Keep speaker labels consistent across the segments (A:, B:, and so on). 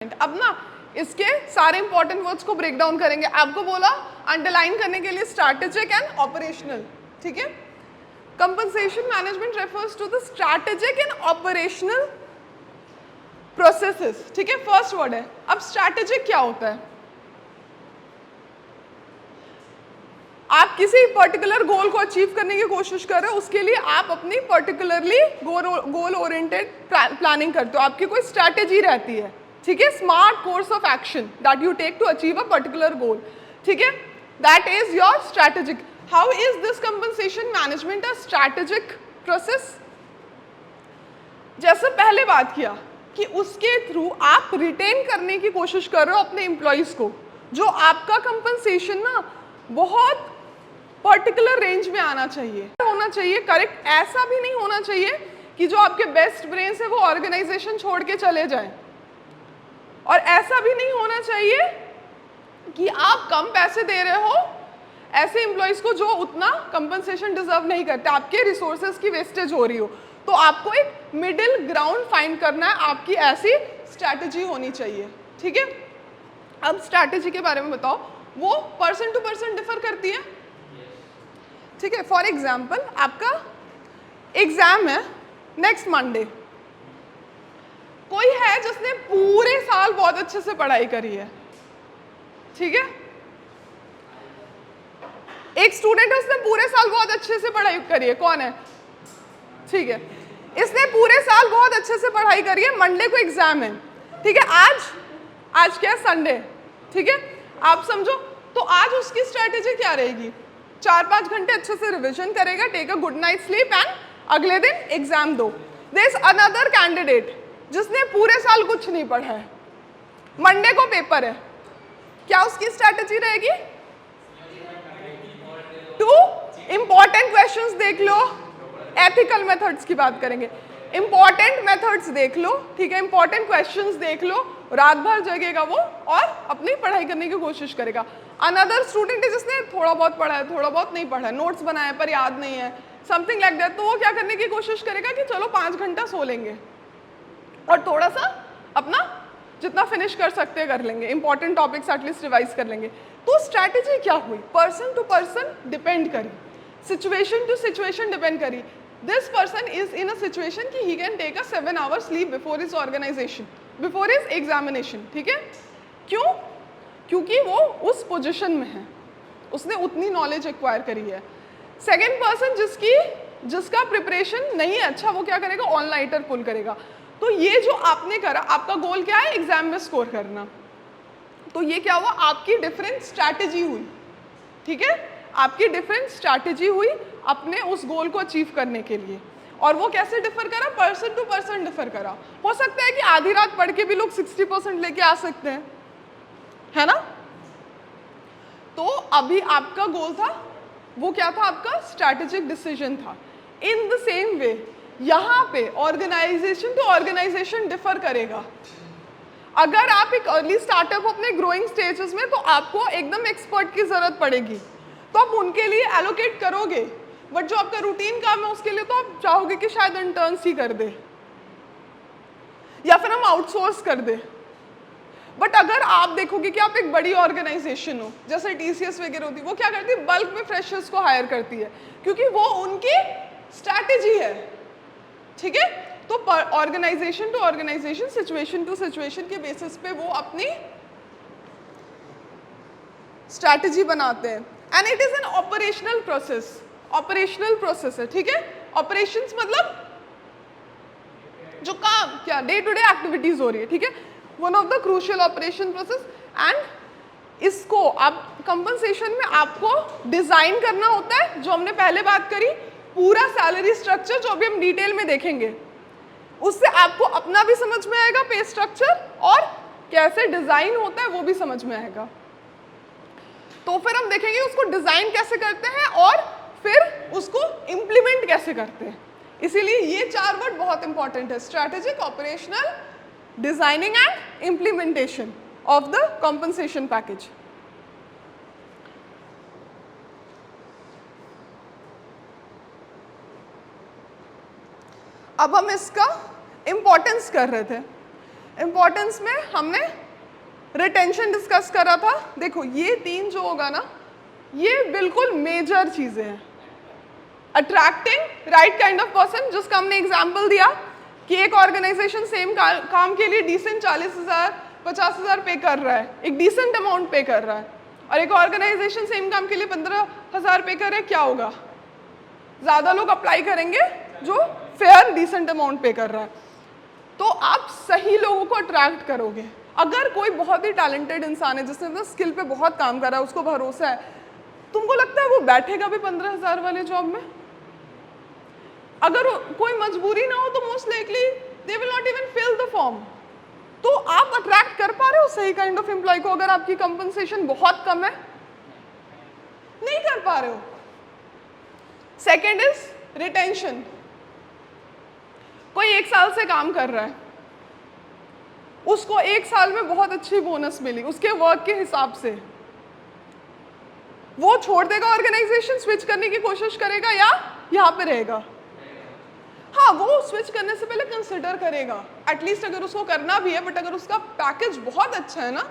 A: अब ना इसके सारे इंपॉर्टेंट वर्ड्स को ब्रेक डाउन करेंगे। आपको बोला अंडरलाइन करने के लिए स्ट्रैटेजिक एंड ऑपरेशनल, ठीक है। Compensation management refers to the strategic and operational processes, ठीक है। फर्स्ट वर्ड है। अब स्ट्रैटेजिक क्या होता है? आप किसी पर्टिकुलर गोल को अचीव करने की कोशिश कर रहे हो, उसके लिए आप अपनी पर्टिकुलरली गोल ओरिएंटेड प्लानिंग करते हो, आपकी कोई स्ट्रैटेजी रहती है, ठीक है। Smart course of action that you take to achieve a particular goal, ठीक है, that is your strategic. How is this compensation management a strategic process? जैसे पहले बात किया कि उसके थ्रू आप रिटेन करने की कोशिश कर रहे हो अपने एम्प्लॉइज को, जो आपका कंपनसेशन ना बहुत पर्टिकुलर रेंज में आना चाहिए, होना चाहिए करेक्ट। ऐसा भी नहीं होना चाहिए कि जो आपके बेस्ट ब्रेन्स है वो ऑर्गेनाइजेशन छोड़ के चले जाएं, और ऐसा भी नहीं होना चाहिए कि आप कम पैसे दे रहे हो ऐसे एम्प्लॉइज को जो उतना कंपनसेशन डिजर्व नहीं करते, आपके रिसोर्सेज की वेस्टेज हो रही हो। तो आपको एक मिडिल ग्राउंड फाइंड करना है, आपकी ऐसी स्ट्रैटेजी होनी चाहिए, ठीक है। अब स्ट्रैटेजी के बारे में बताओ, वो पर्सन टू पर्सन डिफर करती है, ठीक है। फॉर एग्जाम्पल आपका एग्जाम है नेक्स्ट मंडे, कोई है जिसने पूरे साल बहुत अच्छे से पढ़ाई करी है, ठीक है। एक स्टूडेंट है, उसने पूरे साल बहुत अच्छे से पढ़ाई करी है, कौन है? ठीक है, इसने पूरे साल बहुत अच्छे से पढ़ाई करी है, मंडे को एग्जाम है, ठीक है। आज क्या है? संडे, ठीक है। आप समझो, तो आज उसकी स्ट्रेटेजी क्या रहेगी? 4-5 घंटे अच्छे से रिविजन करेगा, take a good night sleep and अगले दिन एग्जाम दो। देयर इज अनदर कैंडिडेट जिसने पूरे साल कुछ नहीं पढ़ा है, मंडे को पेपर है, क्या उसकी स्ट्रेटेजी रहेगी? टू इंपॉर्टेंट क्वेश्चंस देख लो, एथिकल मेथड्स की बात करेंगे, इंपॉर्टेंट मेथड्स देख लो, ठीक है, इंपॉर्टेंट क्वेश्चंस देख लो, रात भर जगेगा वो और अपनी पढ़ाई करने की कोशिश करेगा। अनदर स्टूडेंट है जिसने थोड़ा बहुत पढ़ा है, थोड़ा बहुत नहीं पढ़ा है, नोट्स बनाए पर याद नहीं है, समथिंग लाइक दैट, तो वो क्या करने की कोशिश करेगा कि चलो 5 घंटा सो लेंगे और थोड़ा सा अपना जितना फिनिश कर सकते हैं कर लेंगे, इंपॉर्टेंट टॉपिक्स एटलीस्ट रिवाइज कर लेंगे। तो स्ट्रैटेजी क्या हुई? पर्सन टू पर्सन डिपेंड करी, सिचुएशन टू सिचुएशन डिपेंड करी। This person is in a situation कि he can take a 7 hour sleep before his organisation, before his examination, ठीक है। क्यों? क्योंकि वो उस पोजिशन में है, उसने उतनी नॉलेज एक्वायर करी है। सेकेंड पर्सन जिसका प्रिपरेशन नहीं है अच्छा, वो क्या करेगा? ऑल नाइटर पुल करेगा। तो ये जो आपने करा, आपका गोल क्या है? एग्जाम में स्कोर करना। तो ये क्या हुआ? आपकी डिफरेंट स्ट्रैटेजी हुई, ठीक है, आपकी डिफरेंट स्ट्रैटेजी हुई अपने उस गोल को अचीव करने के लिए। और वो कैसे डिफर करा? पर्सन टू पर्सन डिफर करा। हो सकता है कि आधी रात पढ़ के भी लोग 60% लेके आ सकते हैं, है ना। तो अभी आपका गोल था, वो क्या था? आपका स्ट्रैटेजिक डिसीजन था। इन द सेम वे यहाँ पे ऑर्गेनाइजेशन टू ऑर्गेनाइजेशन डिफर करेगा। अगर आप एक अर्ली स्टार्टअप अपने ग्रोइंग स्टेजेस में, तो आपको एकदम एक्सपर्ट की जरूरत पड़ेगी, तो आप उनके लिए एलोकेट करोगे, बट जो आपका रूटीन काम है उसके लिए तो आप चाहोगे कि शायद इंटर्न्स ही कर दे या फिर हम आउटसोर्स कर दे। बट अगर आप देखोगे कि आप एक बड़ी ऑर्गेनाइजेशन हो, जैसे TCS वगैरह होती है, वो क्या करती है? बल्क में फ्रेशर्स को हायर करती है, क्योंकि वो उनकी स्ट्रैटेजी है, ठीक है। तो organisation to organisation, situation to situation के बेसिस पे वो अपनी स्ट्रैटेजी बनाते हैं। And it is an operational process, operational process है, ठीक है। ऑपरेशंस मतलब जो काम, क्या डे टू डे एक्टिविटीज हो रही है, ठीक है, one of the crucial operation process. And इसको आप कंपनसेशन में आपको डिजाइन करना होता है, जो हमने पहले बात करी, पूरा सैलरी स्ट्रक्चर, जो अभी हम डिटेल में देखेंगे, उससे आपको अपना भी समझ में आएगा पे स्ट्रक्चर, और कैसे डिजाइन होता है वो भी समझ में आएगा। तो फिर हम देखेंगे उसको डिजाइन कैसे करते हैं और फिर उसको इंप्लीमेंट कैसे करते हैं। इसीलिए ये 4 वर्ड बहुत इंपॉर्टेंट है: strategic, operational, designing and implementation of the compensation package. अब हम इसका इंपॉर्टेंस कर रहे थे। इंपॉर्टेंस में हमने रिटेंशन डिस्कस करा था। देखो ये 3 जो होगा ना, ये बिल्कुल मेजर चीजें हैं। Attracting right kind of person, जिसका हमने एग्जाम्पल दिया कि एक ऑर्गेनाइजेशन सेम काम के लिए डिसेंट 40,000 50,000 पे कर रहा है, एक डिसेंट अमाउंट पे कर रहा है, और एक ऑर्गेनाइजेशन सेम काम के लिए 15,000 पे कर रहा है, क्या होगा? ज्यादा लोग अप्लाई करेंगे जो फेयर डिसेंट अमाउंट पे कर रहा है। तो आप सही लोगों को अट्रैक्ट करोगे। अगर कोई बहुत ही टैलेंटेड इंसान है जिसने अपना स्किल पे बहुत काम करा है, उसको भरोसा है, तुमको लगता है वो बैठेगा भी 15,000 वाले जॉब में? अगर कोई मजबूरी ना हो तो most likely they will not even fill the form. तो आप अट्रैक्ट कर पा रहे हो सही काइंड ऑफ एम्प्लॉय को अगर आपकी कंपनसेशन बहुत कम है? नहीं कर पा रहे हो। Second is retention. कोई 1 साल से काम कर रहा है, उसको 1 साल में बहुत अच्छी बोनस मिली उसके वर्क के हिसाब से, वो छोड़ देगा ऑर्गेनाइजेशन, स्विच करने की कोशिश करेगा या यहां पे रहेगा? हाँ, वो स्विच करने से पहले कंसिडर करेगा एटलीस्ट, अगर उसको करना भी है, बट अगर उसका पैकेज बहुत अच्छा है ना,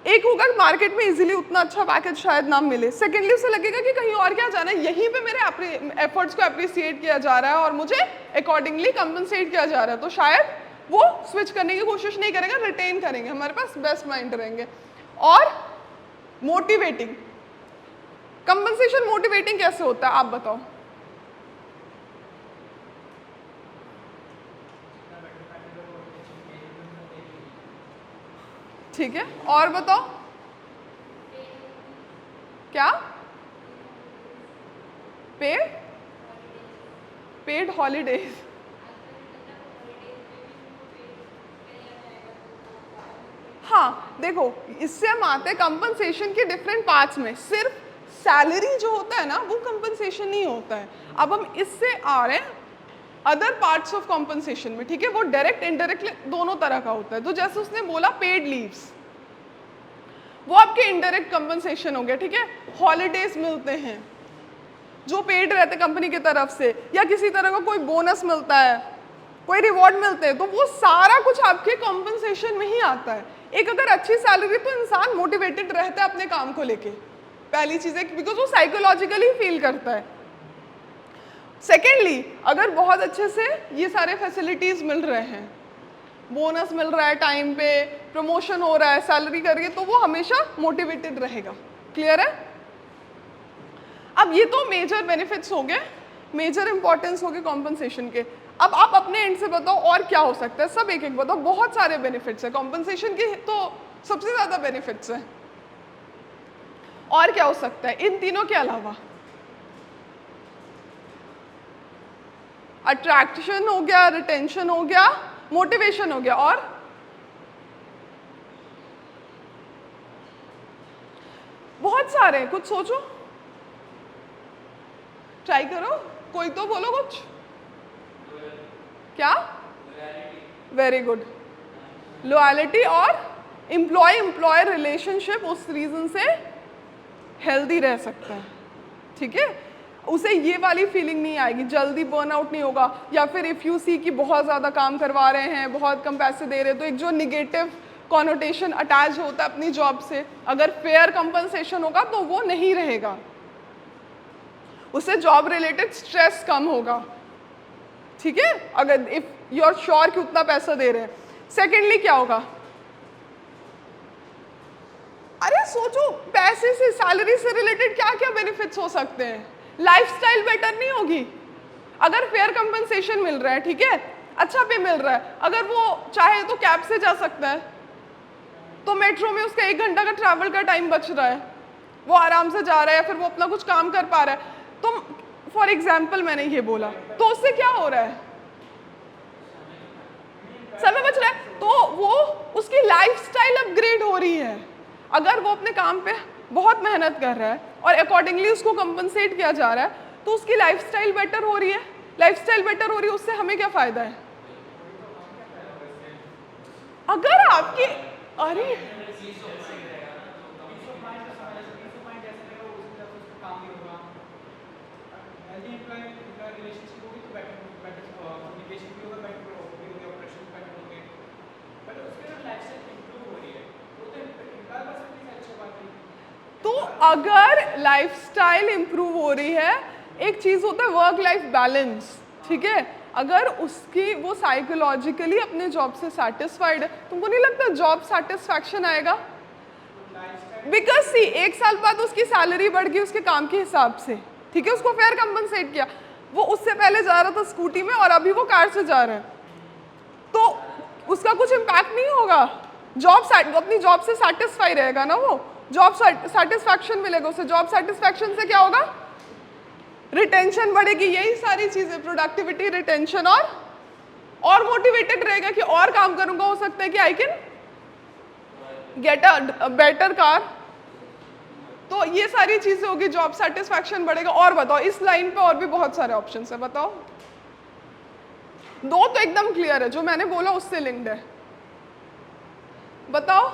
A: एक होगा मार्केट में इजीली उतना अच्छा पैकेज शायद ना मिले, सेकेंडली उसे लगेगा कि कहीं और क्या जाना है, यहीं पे मेरे एफर्ट्स को अप्रिसिएट किया जा रहा है और मुझे अकॉर्डिंगली कंपनसेट किया जा रहा है, तो शायद वो स्विच करने की कोशिश नहीं करेगा, रिटेन करेंगे, हमारे पास बेस्ट माइंड रहेंगे। और मोटिवेटिंग, कंपनसेशन मोटिवेटिंग कैसे होता है आप बताओ? ठीक है, और बताओ क्या? Paid holidays. हाँ देखो, इससे हम आते हैं कंपनसेशन के डिफरेंट पार्ट्स में। सिर्फ सैलरी जो होता है ना वो कंपनसेशन नहीं होता है। अब हम इससे आ रहे हैं अदर पार्ट्स ऑफ कॉम्पनसेशन में, ठीक है? वो डायरेक्ट इनडायरेक्ट दोनों तरह का होता है। तो जैसे उसने बोला पेड लीव्स, वो आपके इनडायरेक्ट कंपनसेशन हो गया, ठीक है? हॉलीडेज मिलते हैं जो पेड रहते कंपनी की तरफ से, या किसी तरह का कोई बोनस मिलता है, कोई रिवॉर्ड मिलते हैं, तो वो सारा कुछ आपके कॉम्पनसेशन में ही आता है। एक अगर अच्छी सैलरी, तो इंसान मोटिवेटेड रहता है अपने काम को लेके, पहली चीज है, बिकॉज वो साइकोलॉजिकली फील करता है। सेकेंडली, अगर बहुत अच्छे से ये सारे फैसिलिटीज मिल रहे हैं, बोनस मिल रहा है टाइम पे, प्रमोशन हो रहा है, सैलरी करिए, तो वो हमेशा मोटिवेटेड रहेगा। क्लियर है? अब ये तो मेजर बेनिफिट्स हो गए, मेजर इंपॉर्टेंस हो गए कॉम्पनसेशन के। अब आप अपने एंड से बताओ और क्या हो सकता है, सब एक एक बताओ। बहुत सारे बेनिफिट्स है कॉम्पनसेशन के, तो सबसे ज्यादा बेनिफिट्स है। और क्या हो सकता है इन तीनों के अलावा? अट्रैक्शन हो गया, रिटेंशन हो गया, मोटिवेशन हो गया, और बहुत सारे हैं, कुछ सोचो, ट्राई करो, कोई तो बोलो कुछ। क्या? वेरी गुड, लॉयल्टी और एम्प्लॉय एम्प्लॉयर रिलेशनशिप उस रीजन से हेल्दी रह सकता है, ठीक है? उसे ये वाली फीलिंग नहीं आएगी, जल्दी बर्नआउट नहीं होगा, या फिर इफ़ यू सी कि बहुत ज़्यादा काम करवा रहे हैं, बहुत कम पैसे दे रहे हैं, तो एक जो निगेटिव कॉनोटेशन अटैच होता है अपनी जॉब से, अगर फेयर कंपनसेशन होगा तो वो नहीं रहेगा, उससे जॉब रिलेटेड स्ट्रेस कम होगा, ठीक है? अगर इफ यू आर श्योर कि उतना पैसा दे रहे हैं। सेकेंडली क्या होगा? अरे सोचो, पैसे से, सैलरी से रिलेटेड क्या क्या बेनिफिट्स हो सकते हैं? लाइफस्टाइल बेटर नहीं होगी अगर फेयर कंपनसेशन मिल रहा है, ठीक है? अच्छा पे मिल रहा है, अगर वो चाहे तो कैब से जा सकता है, तो मेट्रो में उसका 1 घंटा का ट्रैवल का टाइम बच रहा है, वो आराम से जा रहा है, फिर वो अपना कुछ काम कर पा रहा है। तो फॉर एग्जाम्पल मैंने ये बोला, तो उससे क्या हो रहा है? समय बच रहा है, तो वो उसकी लाइफस्टाइल अपग्रेड हो रही है। अगर वो अपने काम पे बहुत मेहनत कर रहा है और अकॉर्डिंगली उसको कंपनसेट किया जा रहा है, तो उसकी लाइफस्टाइल बेटर हो रही है। लाइफस्टाइल बेटर हो रही है, उससे हमें क्या फायदा है? अगर आपकी, अरे तो अगर लाइफस्टाइल इंप्रूव हो रही है, एक चीज होता है वर्क लाइफ बैलेंस, ठीक है, अगर उसकी वो साइकोलॉजिकली अपने जॉब से सेटिस्फाइड है, तुमको नहीं लगता जॉब सेटिस्फैक्शन आएगा? बिकॉज सी 1 साल बाद उसकी सैलरी बढ़ गई उसके काम के हिसाब से, ठीक है, उसको फेयर कंपनसेट किया, वो उससे पहले जा रहा था स्कूटी में और अभी वो कार से जा रहा है, तो उसका कुछ इम्पैक्ट नहीं होगा, अपनी जॉब से सेटिस्फाई रहेगा ना, वो जॉब सेटिस्फैक्शन मिलेगा उसे, जॉब सेटिस्फैक्शन से क्या होगा, रिटेंशन बढ़ेगी, यही सारी चीजें, प्रोडक्टिविटी, रिटेंशन, और मोटिवेटेड रहेगा कि और काम करूंगा, हो सकता है कि I can get a better car, तो ये सारी चीजें होगी, जॉब सेटिस्फैक्शन बढ़ेगा। और बताओ इस लाइन पे और भी बहुत सारे ऑप्शंस है, बताओ, 2 तो एकदम क्लियर है, जो मैंने बोला उससे लिंक्ड है, बताओ।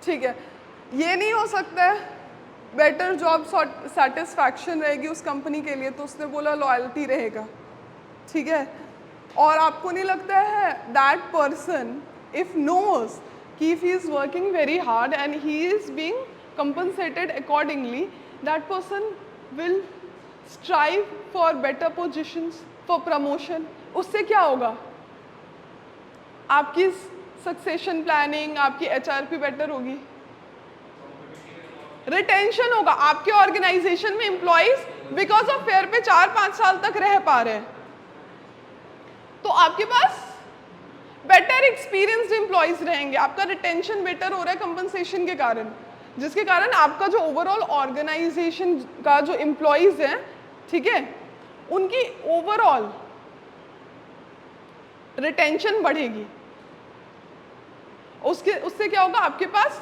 A: ठीक है, ये नहीं हो सकता है बेटर जॉब सेटिस्फैक्शन रहेगी उस कंपनी के लिए, तो उसने बोला लॉयल्टी रहेगा, ठीक है, और आपको नहीं लगता है दैट पर्सन इफ नोज कि if he is working very hard and he is being compensated accordingly, that person will strive for better positions, for promotion, उससे क्या होगा, आपकी सक्सेशन प्लानिंग, आपकी एचआरपी बेटर होगी, रिटेंशन होगा, आपके ऑर्गेनाइजेशन में एम्प्लॉइज बिकॉज ऑफ फेयर पे 4-5 साल तक रह पा रहे हैं, तो आपके पास बेटर एक्सपीरियंस्ड एम्प्लॉइज रहेंगे, आपका रिटेंशन बेटर हो रहा है कंपनसेशन के कारण, जिसके कारण आपका जो ओवरऑल ऑर्गेनाइजेशन का जो एम्प्लॉइज हैं, ठीक है, उनकी ओवरऑल रिटेंशन बढ़ेगी, उससे क्या होगा, आपके पास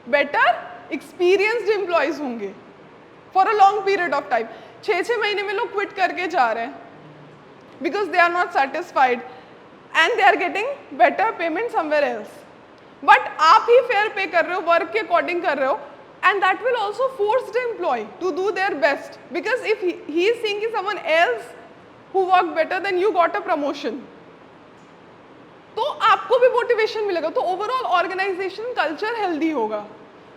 A: बेटर एक्सपीरियंस्ड एम्प्लॉइज होंगे for a long period of time. 6-6 महीने में लोग क्विट करके जा रहे हैं because they are not satisfied and they are getting better payment somewhere else, but आप ही फेयर पे कर रहे हो, वर्क के अकॉर्डिंग कर रहे हो, and that will also force the employee to do their best, because if he is seeing someone else who work better than you got a promotion, तो आपको भी मोटिवेशन मिलेगा, तो ओवरऑल ऑर्गेनाइजेशन कल्चर हेल्दी होगा,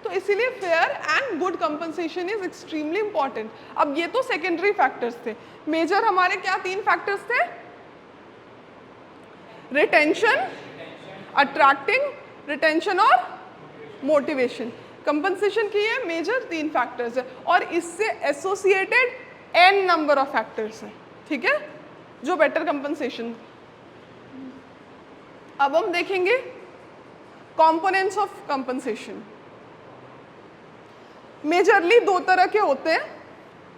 A: तो इसीलिए fair and good compensation is extremely important. अब ये तो सेकेंडरी फैक्टर्स थे, मेजर हमारे क्या 3 फैक्टर्स थे, रिटेंशन, अट्रैक्टिंग, रिटेंशन और मोटिवेशन, कंपनसेशन की ये मेजर 3 फैक्टर्स है, और इससे associated n number of factors है, ठीक है, जो बेटर कंपनसेशन। अब हम देखेंगे कंपोनेंट्स ऑफ कंपनसेशन। मेजरली 2 तरह के होते हैं,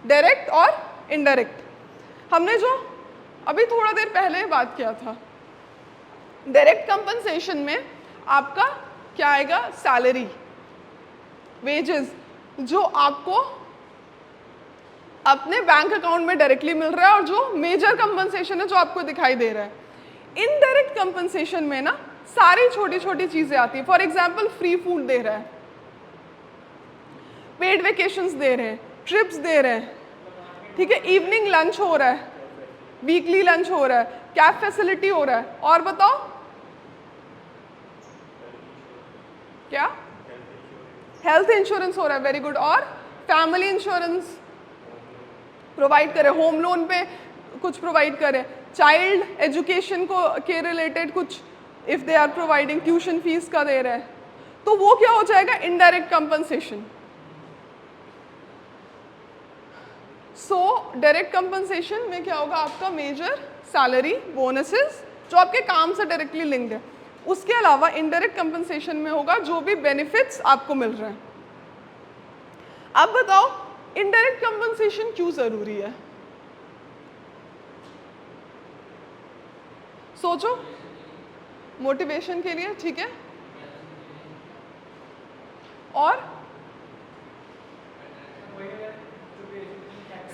A: डायरेक्ट और इनडायरेक्ट। हमने जो अभी थोड़ा देर पहले बात किया था, डायरेक्ट कंपनसेशन में आपका क्या आएगा, सैलरी, वेजेस, जो आपको अपने बैंक अकाउंट में डायरेक्टली मिल रहा है, और जो मेजर कंपनसेशन है जो आपको दिखाई दे रहा है। इनडायरेक्ट कंपनसेशन में ना सारी छोटी छोटी चीजें आती है, फॉर एग्जाम्पल फ्री फूड दे रहा है, पेड वेकेशंस दे रहे हैं, ट्रिप्स दे रहे हैं, ठीक है, इवनिंग लंच हो रहा है, वीकली लंच हो रहा है, कैब फैसिलिटी हो रहा है, और बताओ क्या, हेल्थ इंश्योरेंस हो रहा है, वेरी गुड, और फैमिली इंश्योरेंस प्रोवाइड करे, होम लोन पे कुछ प्रोवाइड करे, चाइल्ड एजुकेशन को के रिलेटेड कुछ if they are providing, tuition fees का दे रहे हैं, तो वो क्या हो जाएगा, indirect compensation. So direct compensation में क्या होगा, आपका मेजर सैलरी, बोनसेस, जो आपके काम से डायरेक्टली लिंक्ड है, उसके अलावा इनडायरेक्ट कंपनसेशन में होगा जो भी बेनिफिट्स आपको मिल रहे हैं। अब बताओ इनडायरेक्ट कंपनसेशन क्यों जरूरी है, सोचो, मोटिवेशन के लिए, ठीक है, और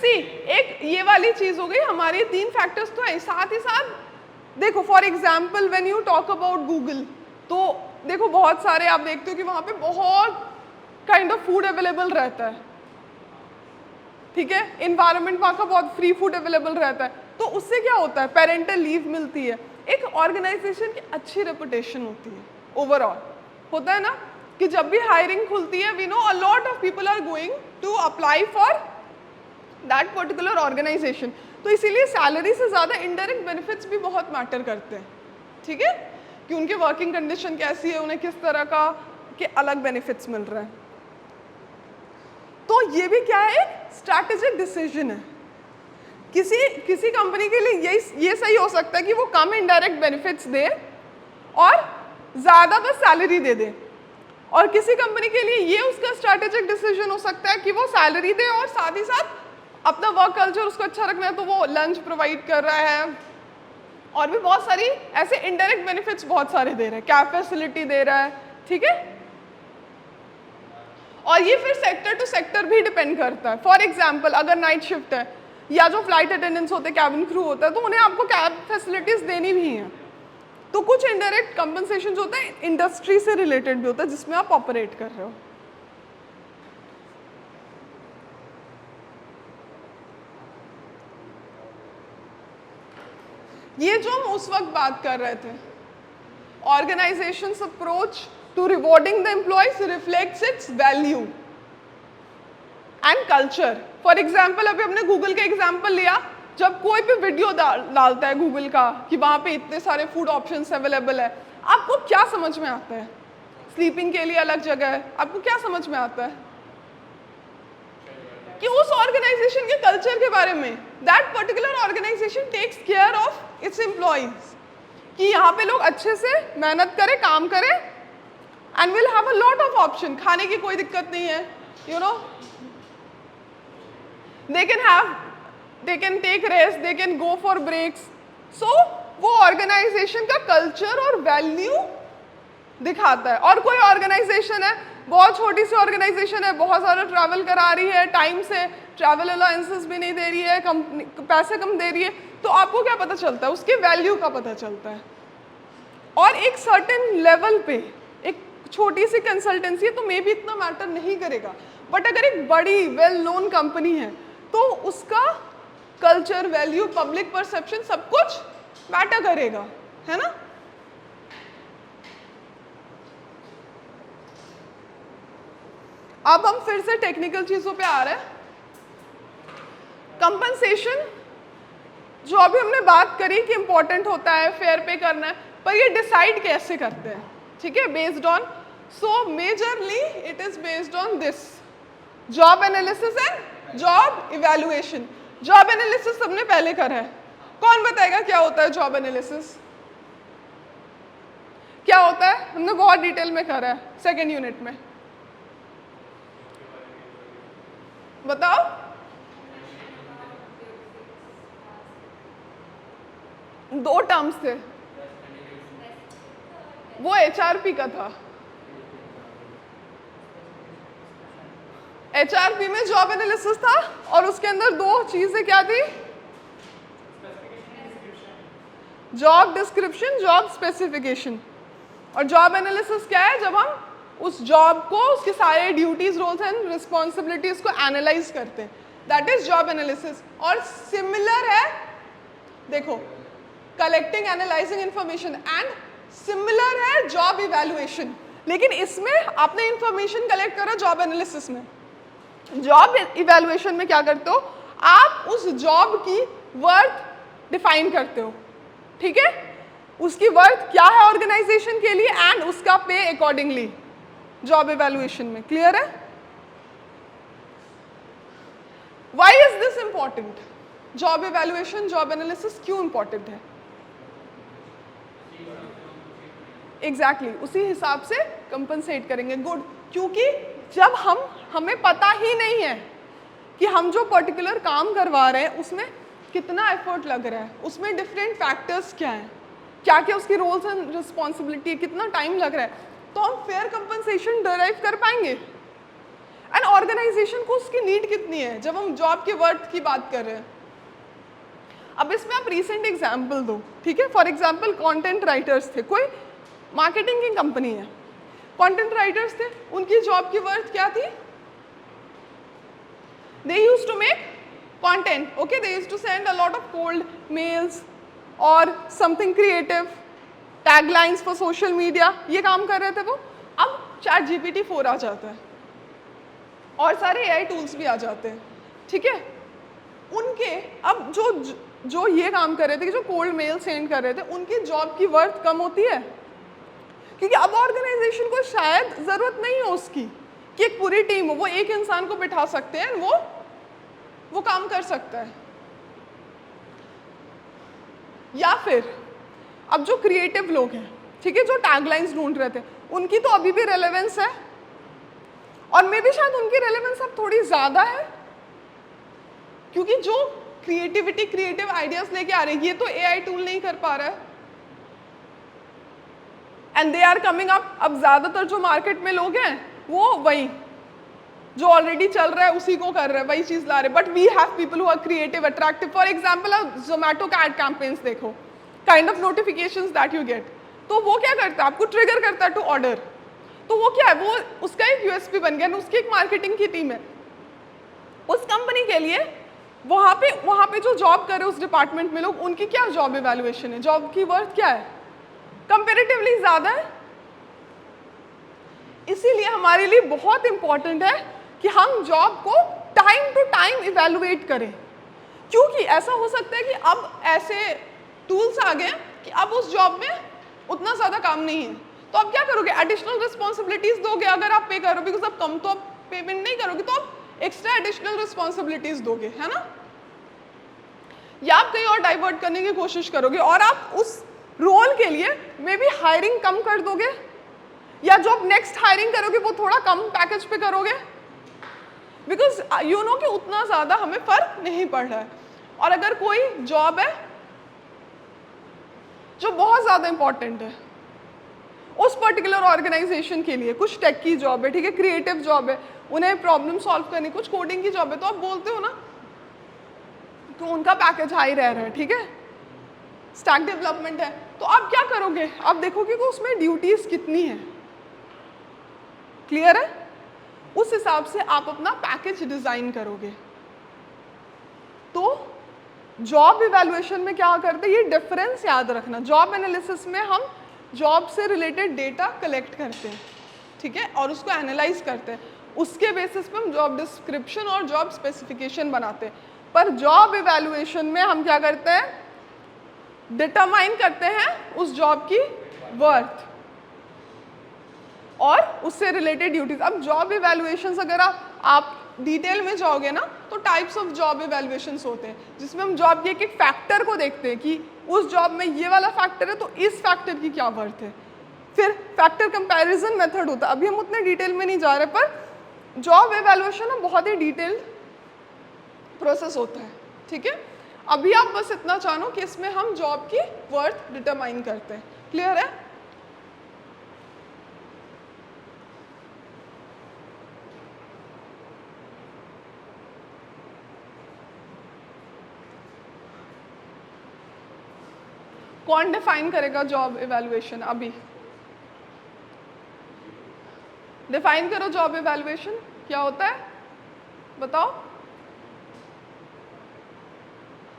A: एक ये वाली चीज हो गई, हमारे 3 फैक्टर्स तो है, साथ ही साथ देखो, for example when you talk about Google, तो देखो बहुत सारे आप देखते हो कि वहाँ पे बहुत काइंड ऑफ फूड अवेलेबल रहता है, ठीक है, इन्वायरमेंट वहाँ का बहुत फ्री फूड अवेलेबल रहता है, तो उससे क्या होता है, पेरेंटल लीव मिलती है, एक ऑर्गेनाइजेशन की अच्छी रेपुटेशन होती है ओवरऑल। होता है ना कि जब भी हायरिंग खुलती है, we know a lot of people are going to apply for that particular organisation, तो इसीलिए सैलरी से ज़्यादा इनडायरेक्ट बेनिफिट्स भी बहुत मैटर करते हैं, ठीक है, कि उनके वर्किंग कंडीशन कैसी है, उन्हें किस तरह का के अलग बेनिफिट्स मिल रहे हैं। तो ये भी क्या है, स्ट्रैटेजिक डिसीजन है। किसी कंपनी के लिए ये सही हो सकता है कि वो कम इनडायरेक्ट बेनिफिट्स दे और ज़्यादा बस सैलरी दे दे, और किसी कंपनी के लिए ये उसका स्ट्रैटेजिक डिसीजन हो सकता है कि वो सैलरी दे और साथ ही साथ अपना वर्क कल्चर उसको अच्छा रखना है, तो वो लंच प्रोवाइड कर रहा है और भी बहुत सारी ऐसे इनडायरेक्ट बेनिफिट्स बहुत सारे दे रहा है, कैब फैसिलिटी दे रहा है, ठीक है। और ये फिर सेक्टर टू सेक्टर भी डिपेंड करता है। फॉर एग्जाम्पल अगर नाइट शिफ्ट है या जो फ्लाइट अटेंडेंट्स होते हैं, कैबिन क्रू होता है, तो उन्हें आपको कैब फैसिलिटीज देनी भी हैं। तो कुछ इनडायरेक्ट कंपनसेशन होता है इंडस्ट्री से रिलेटेड भी होता है जिसमें आप ऑपरेट कर रहे हो। ये जो हम उस वक्त बात कर रहे थे, organisations approach to rewarding the employees reflects its value and culture. For example अभी हमने गूगल का एग्जाम्पल लिया, जब कोई भी वीडियो डालता है गूगल का कि वहाँ पे इतने सारे फूड ऑप्शंस अवेलेबल है, आपको क्या समझ में आता है, स्लीपिंग के लिए अलग जगह है, आपको क्या समझ में आता है कि उस ऑर्गेनाइजेशन के कल्चर के बारे में, that particular organisation takes care of its employees, कि यहाँ पे लोग अच्छे से मेहनत करें, काम करें, and will have a lot of option, खाने की कोई दिक्कत नहीं है, you know, they can take rest, they can go for breaks. So वो ऑर्गेनाइजेशन का कल्चर और वैल्यू दिखाता है। और कोई ऑर्गेनाइजेशन है, बहुत छोटी सी ऑर्गेनाइजेशन है, बहुत सारा ट्रैवल करा रही है, टाइम से ट्रैवल अलाउंसेस भी नहीं दे रही है, पैसे कम दे रही है, तो आपको क्या पता चलता है, उसकी वैल्यू का पता चलता है। और एक सर्टेन लेवल पे एक छोटी सी कंसल्टेंसी है तो मे भी इतना मैटर नहीं करेगा, बट अगर एक बड़ी वेल नोन कंपनी है तो उसका कल्चर, वैल्यू, पब्लिक परसेप्शन सब कुछ मैटर करेगा, है ना। अब हम फिर से टेक्निकल चीजों पे आ रहे हैं। कंपनसेशन जो अभी हमने बात करी कि इंपॉर्टेंट होता है, फेयर पे करना है, पर ये डिसाइड कैसे करते हैं, ठीक है, based on, so majorly it is based on this job analysis and job evaluation. Job analysis सबने पहले करा है, कौन बताएगा क्या होता है जॉब एनालिसिस, क्या होता है, हमने बहुत डिटेल में करा है सेकेंड यूनिट में, बताओ। दो टर्म्स थे, वो एचआरपी का था। एचआरपी में जॉब एनालिसिस था और उसके अंदर दो चीजें क्या थी, जॉब डिस्क्रिप्शन, जॉब स्पेसिफिकेशन। और जॉब एनालिसिस क्या है, जब हम उस जॉब को, उसके सारे ड्यूटीज, रोल्स एंड रिस्पॉन्सिबिलिटीज को एनालाइज करते हैं, दैट इज जॉब एनालिसिस। और सिमिलर है, देखो, collecting, analysing information, and similar है जॉब इवैल्यूएशन। लेकिन इसमें आपने इंफॉर्मेशन कलेक्ट करा जॉब एनालिसिस में, जॉब इवैल्यूएशन में क्या करते हो, आप उस जॉब की वर्थ डिफाइन करते हो, ठीक है, उसकी वर्थ क्या है ऑर्गेनाइजेशन के लिए, एंड उसका पे अकॉर्डिंगली जॉब इवैल्यूएशन में। क्लियर है? Why is this important? Job evaluation, job analysis क्यों इंपॉर्टेंट है? एग्जैक्टली उसी हिसाब से कंपनसेट करेंगे। गुड, क्योंकि जब हमें पता ही नहीं है कि हम जो पर्टिकुलर काम करवा रहे हैं उसमें कितना एफर्ट लग रहा है, उसमें डिफरेंट फैक्टर्स क्या हैं, क्या क्या उसकी रोल्स एंड रिस्पॉन्सिबिलिटी है, कितना टाइम लग रहा है, तो हम फेयर कंपनसेशन डिराइव कर पाएंगे। एंड ऑर्गेनाइजेशन को उसकी नीड कितनी है जब हम जॉब के वर्थ की बात कर रहे हैं। अब इसमें आप रिसेंट एग्जाम्पल दो, ठीक है। फॉर एग्जाम्पल कंटेंट राइटर्स थे, कोई मार्केटिंग की कंपनी है, कंटेंट राइटर्स थे, उनकी जॉब की वर्थ क्या थी? They used to make content, okay? They used to send a lot of cold mails or something creative, taglines for social media, ये काम कर रहे थे वो। अब ChatGPT-4 आ जाता है और सारे AI टूल्स भी आ जाते हैं, ठीक है? उनके अब जो ये काम कर रहे थे, जो कोल्ड मेल सेंड कर रहे थे, उनकी जॉब की वर्थ कम होती है, क्योंकि अब ऑर्गेनाइजेशन को शायद ज़रूरत नहीं है उसकी कि एक पूरी टीम हो, वो एक इंसान को बिठा सकते हैं, वो काम कर सकता है। या फिर अब जो क्रिएटिव लोग हैं, ठीक है, जो टैगलाइंस ढूंढ रहे थे, उनकी तो अभी भी रेलेवेंस है और मे भी शायद उनकी रेलेवेंस अब थोड़ी ज़्यादा है, क्योंकि जो क्रिएटिव आइडियाज लेके आ रहे हैं, ये तो AI टूल नहीं कर पा रहा है। And they are coming up. अब ज़्यादातर जो मार्केट में लोग हैं वो वही जो ऑलरेडी चल रहा है उसी को कर रहे हैं, वही चीज़ ला रहे हैं। But we have people who are creative, attractive. For example आप जोमेटो का एड कैंपेन्स देखो, kind of notifications that you get, तो वो क्या करता है, आपको ट्रिगर करता है टू ऑर्डर। तो वो क्या है, वो उसका एक USP बन गया, उसकी एक मार्केटिंग की टीम है। उस कंपनी के लिए वहाँ पे जो जॉब कर रहे उस डिपार्टमेंट में लोग, उनकी क्या जॉब इवैल्यूएशन है, जॉब की वर्थ क्या है, कंपेरेटिवली ज़्यादा है। इसीलिए हमारे लिए बहुत इंपॉर्टेंट है कि हम जॉब को टाइम टू टाइम इवैल्यूएट करें, क्योंकि ऐसा हो सकता है कि अब ऐसे टूल्स आ गए कि अब उस जॉब में उतना ज़्यादा काम नहीं है, तो आप क्या करोगे, एडिशनल रिस्पॉन्सिबिलिटीज दोगे अगर आप पे करो, बिकॉज अब कम तो आप पेमेंट नहीं करोगे, तो आप एक्स्ट्रा एडिशनल रिस्पॉन्सिबिलिटीज दोगे, है ना, या आप कहीं और डाइवर्ट करने की कोशिश करोगे, और आप उस रोल के लिए मे बी हायरिंग कम कर दोगे, या जो आप नेक्स्ट हायरिंग करोगे वो थोड़ा कम पैकेज पे करोगे, बिकॉज यू नो कि उतना ज़्यादा हमें फर्क नहीं पड़ रहा है। और अगर कोई जॉब है जो बहुत ज़्यादा इंपॉर्टेंट है उस पर्टिकुलर ऑर्गेनाइजेशन के लिए, कुछ टेक की जॉब है, ठीक है, क्रिएटिव जॉब है, उन्हें प्रॉब्लम सॉल्व करनी, कुछ कोडिंग की जॉब है, तो आप बोलते हो ना तो उनका पैकेज हाई रह रहा है, ठीक है, स्टैक डेवलपमेंट है, तो आप क्या करोगे, आप देखोगे कि उसमें ड्यूटीज कितनी है, क्लियर है, उस हिसाब से आप अपना पैकेज डिजाइन करोगे। तो जॉब इवैल्यूएशन में क्या करते हैं, ये डिफरेंस याद रखना। जॉब एनालिसिस में हम जॉब से रिलेटेड डेटा कलेक्ट करते हैं, ठीक है, और उसको एनालाइज करते हैं, उसके बेसिस पे हम जॉब डिस्क्रिप्शन और जॉब स्पेसिफिकेशन बनाते हैं। पर जॉब इवैल्यूएशन में हम क्या करते हैं, डिटरमाइन करते हैं उस जॉब की वर्थ और उससे रिलेटेड ड्यूटीज। अब जॉब इवैल्यूएशंस अगर आप डिटेल में जाओगे ना, तो टाइप्स ऑफ जॉब इवैल्यूएशंस होते हैं, जिसमें हम जॉब के एक फैक्टर को देखते हैं कि उस जॉब में ये वाला फैक्टर है तो इस फैक्टर की क्या वर्थ है। फिर फैक्टर कंपैरिजन मेथड होता है, अभी हम उतने डिटेल में नहीं जा रहे, पर जॉब इवैल्यूएशन ना बहुत ही डिटेल प्रोसेस होता है, ठीक है। अभी आप बस इतना जानो कि इसमें हम जॉब की वर्थ डिटरमाइन करते हैं, क्लियर है। कौन डिफाइन करेगा जॉब इवैल्यूएशन, अभी डिफाइन करो जॉब इवैल्यूएशन क्या होता है, बताओ।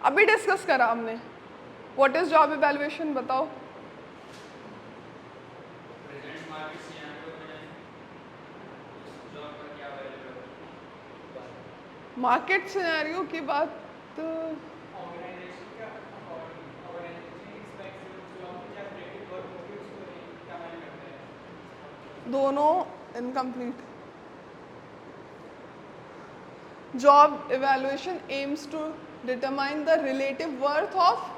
A: अभी डिस्कस करा हमने, व्हाट इज जॉब इवैल्यूएशन, बताओ। मार्केट सिनेरियो की बात दोनों incomplete. Job evaluation aims to determine the relative worth of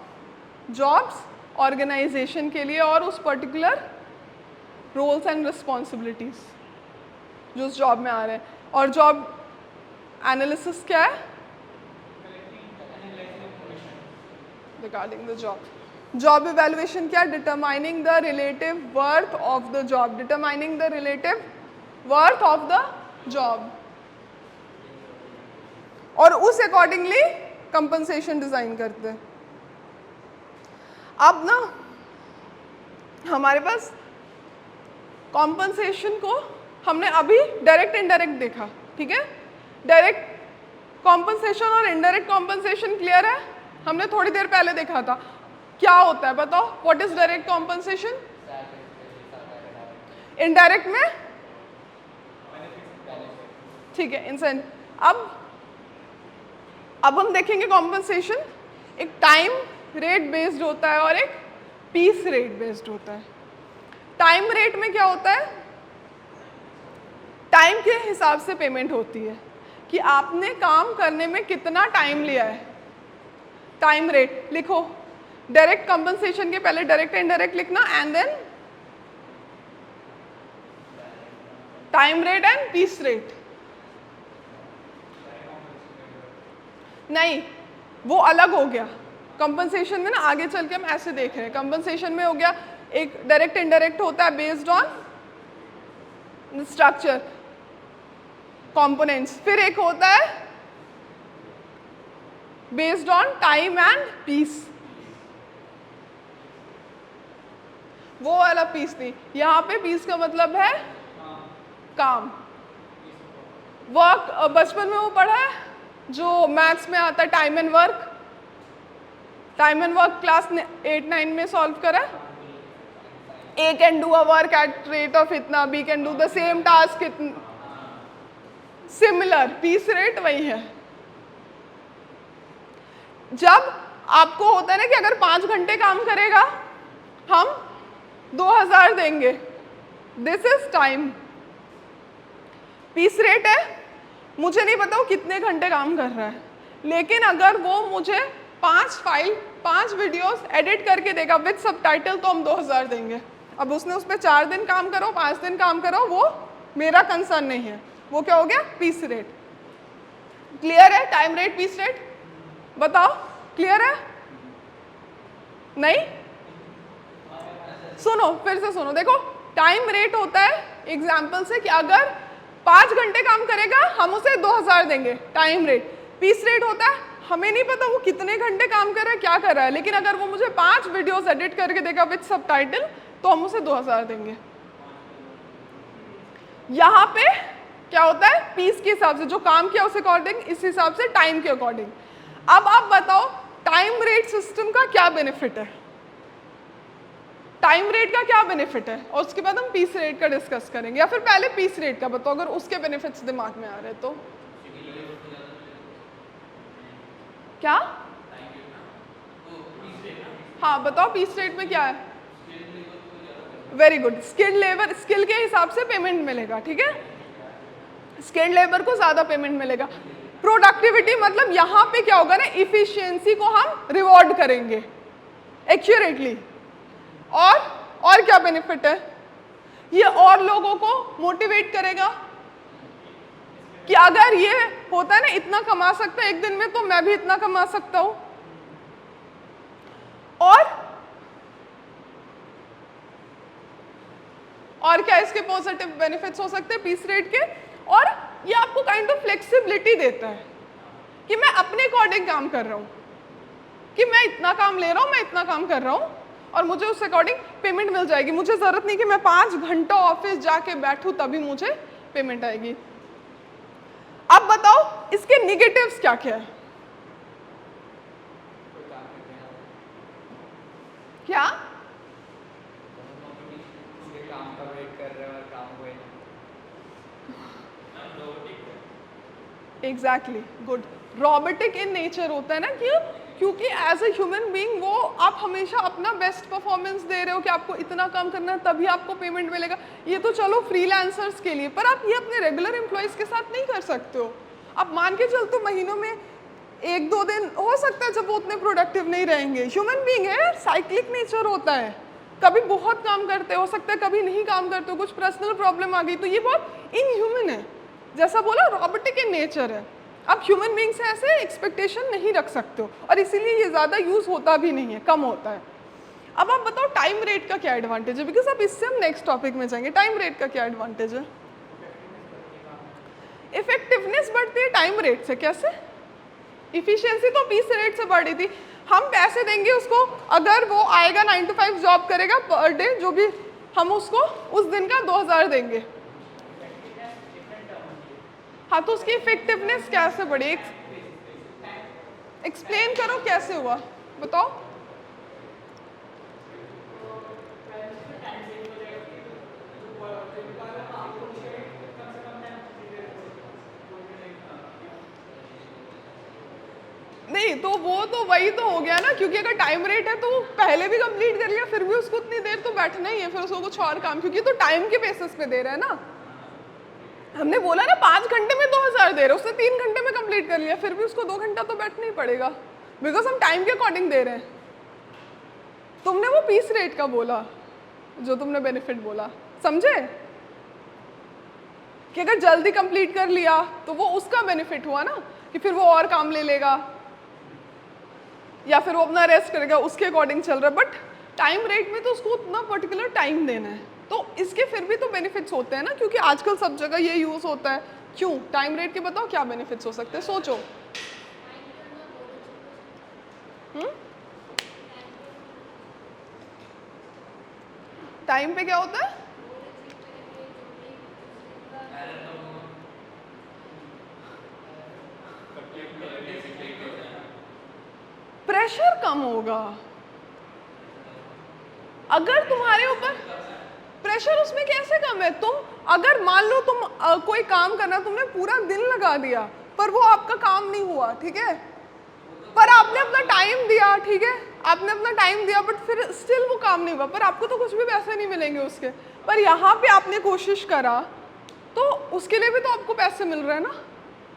A: jobs organisation के लिए और उस पर्टिकुलर रोल्स एंड रिस्पॉन्सिबिलिटीज जो उस जॉब में आ रहे हैं। और जॉब एनालिसिस क्या है, regarding the job. Job evaluation क्या, determining the relative worth of the job, determining the relative worth of the job, और उस अकॉर्डिंगली कंपनसेशन डिजाइन करते हैं। अब ना हमारे पास कॉम्पनसेशन को हमने अभी डायरेक्ट इनडायरेक्ट देखा, ठीक है। डायरेक्ट कॉम्पनसेशन और इनडायरेक्ट कॉम्पनसेशन क्लियर है, हमने थोड़ी देर पहले देखा था। क्या होता है बताओ, what is direct compensation? Indirect में ठीक है इंसेंट। अब हम देखेंगे कॉम्पनसेशन एक टाइम रेट बेस्ड होता है और एक पीस रेट बेस्ड होता है। टाइम रेट में क्या होता है, टाइम के हिसाब से पेमेंट होती है कि आपने काम करने में कितना टाइम लिया है। टाइम रेट लिखो, डायरेक्ट कॉम्पनसेशन के पहले डायरेक्ट इनडायरेक्ट लिखना and then time rate and piece rate. नहीं, वो अलग हो गया। कंपनसेशन में ना आगे चल के हम ऐसे देख रहे हैं, कंपनसेशन में हो गया एक डायरेक्ट इनडायरेक्ट होता है बेस्ड ऑन स्ट्रक्चर कंपोनेंट्स, फिर एक होता है based on time and piece. वो वाला पीस नहीं, यहाँ पे पीस का मतलब है काम। वर्क बचपन में वो पढ़ा है जो मैथ्स में आता है, time and work. Time and work class 8-9 में सॉल्व करा। A can do a work at rate of इतना, B can do the same task इतना, सिमिलर। पीस रेट वही है। जब आपको होता है ना कि अगर 5 घंटे काम करेगा हम 2000 देंगे, this is time. Piece rate है, मुझे नहीं पता वो कितने घंटे काम कर रहा है, लेकिन अगर वो मुझे 5 वीडियोस एडिट करके देगा विद सबटाइटल तो हम 2000 देंगे। अब उसने उस पर 4 दिन काम करो, 5 दिन काम करो, वो मेरा कंसर्न नहीं है। वो क्या हो गया, पीस रेट। क्लियर है टाइम रेट पीस रेट? बताओ क्लियर है? नहीं? सुनो, फिर से सुनो। देखो टाइम रेट होता है एग्जाम्पल से कि अगर 5 घंटे काम करेगा हम उसे 2000 देंगे, टाइम रेट। पीस रेट होता है हमें नहीं पता वो कितने घंटे काम कर रहा है, क्या कर रहा है, लेकिन अगर वो मुझे 5 वीडियोस एडिट करके देगा विद सबटाइटल तो हम उसे 2000 देंगे। यहाँ पे क्या होता है, पीस के हिसाब से जो काम किया उस अकॉर्डिंग, इस हिसाब से टाइम के अकॉर्डिंग। अब आप बताओ टाइम रेट सिस्टम का क्या बेनिफिट है, टाइम रेट का क्या बेनिफिट है, और उसके बाद हम पीस रेट का डिस्कस करेंगे। या फिर पहले पीस रेट का बताओ अगर उसके बेनिफिट्स दिमाग में आ रहे तो। क्या? हाँ बताओ पीस रेट में क्या है। Very good, skilled labour, skill के हिसाब से पेमेंट मिलेगा, ठीक है। स्किल्ड लेबर को ज्यादा पेमेंट मिलेगा। प्रोडक्टिविटी मतलब यहाँ पे क्या होगा ना, इफिशियंसी को हम रिवॉर्ड करेंगे एक्यूरेटली। और क्या बेनिफिट है, ये और लोगों को मोटिवेट करेगा कि अगर ये होता है ना इतना कमा सकता है एक दिन में तो मैं भी इतना कमा सकता हूं। और क्या इसके पॉजिटिव बेनिफिट्स हो सकते हैं पीस रेट के। और ये आपको काइंड ऑफ फ्लेक्सिबिलिटी देता है कि मैं अपने अकॉर्डिंग काम कर रहा हूं, कि मैं इतना काम ले रहा हूं, मैं इतना काम कर रहा हूं और मुझे उस अकॉर्डिंग पेमेंट मिल जाएगी। मुझे जरूरत नहीं कि मैं 5 घंटा ऑफिस जाके बैठूं तभी मुझे पेमेंट आएगी। अब बताओ इसके निगेटिव्स क्या क्या है। क्या? Exactly, good. Robotic in nature होता है ना, क्योंकि एज ए ह्यूमन बीइंग वो आप हमेशा अपना बेस्ट परफॉर्मेंस दे रहे हो कि आपको इतना काम करना है तभी आपको पेमेंट मिलेगा। ये तो चलो फ्रीलांसर्स के लिए, पर आप ये अपने रेगुलर एम्प्लॉयज के साथ नहीं कर सकते हो। आप मान के चलते महीनों में 1-2 दिन हो सकता है जब वो उतने प्रोडक्टिव नहीं रहेंगे। ह्यूमन बीइंग है, साइक्लिक नेचर होता है, कभी बहुत काम करते हो सकता है, कभी नहीं काम करते हो, कुछ पर्सनल प्रॉब्लम आ गई तो ये बहुत इनह्यूमन है। जैसा बोला रोबोटिक इन नेचर है। आप ह्यूमन बीइंग से ऐसे एक्सपेक्टेशन नहीं रख सकते हो और इसीलिए ये ज़्यादा यूज़ होता भी नहीं है, कम होता है। अब आप बताओ टाइम रेट का क्या एडवांटेज है, बिकॉज अब इससे हम नेक्स्ट टॉपिक में जाएंगे। टाइम रेट का क्या एडवांटेज है? इफेक्टिवनेस बढ़ती है टाइम रेट से। कैसे? इफिशियंसी तो पीस रेट से बढ़ी थी। हम पैसे देंगे उसको, अगर वो आएगा 9 to 5 जॉब करेगा पर डे, जो भी हम उसको उस दिन का 2000 देंगे। हाँ, तो उसकी इफेक्टिवनेस कैसे बढ़ी, एक्सप्लेन करो कैसे हुआ, बताओ। नहीं तो वो तो वही तो हो गया ना, क्योंकि अगर टाइम रेट है तो वो पहले भी कंप्लीट कर लिया, फिर भी उसको उतनी देर तो बैठना ही है, फिर उसको कुछ और काम, क्योंकि तो टाइम के बेसिस पे दे रहा है ना। हमने बोला ना 5 घंटे में 2000 दे रहे, उसने 3 घंटे में कंप्लीट कर लिया, फिर भी उसको 2 घंटा तो बैठना ही पड़ेगा, बिकॉज हम टाइम के अकॉर्डिंग दे रहे हैं। तुमने वो पीस रेट का बोला, जो तुमने बेनिफिट बोला, समझे, कि अगर जल्दी कंप्लीट कर लिया तो वो उसका बेनिफिट हुआ ना, कि फिर वो और काम ले लेगा या फिर वो अपना रेस्ट करेगा, उसके अकॉर्डिंग चल रहा है। बट टाइम रेट में तो उसको उतना पर्टिकुलर टाइम देना है, तो इसके फिर भी तो बेनिफिट्स होते हैं ना, क्योंकि आजकल सब जगह ये यूज होता है। क्यों टाइम रेट के बताओ क्या बेनिफिट्स हो सकते हैं, सोचो। टाइम पे क्या होता है, प्रेशर कम होगा। अगर तुम्हारे ऊपर प्रेशर, उसमें कैसे कम है, तुम अगर मान लो तुम कोई काम करना, तुमने पूरा दिन लगा दिया पर वो आपका काम नहीं हुआ, ठीक है, पर आपने अपना टाइम दिया, ठीक है, आपने अपना टाइम दिया, बट फिर स्टिल वो काम नहीं हुआ, पर आपको तो कुछ भी पैसे नहीं मिलेंगे उसके। पर यहाँ पे आपने कोशिश करा तो उसके लिए भी तो आपको पैसे मिल रहे हैं ना,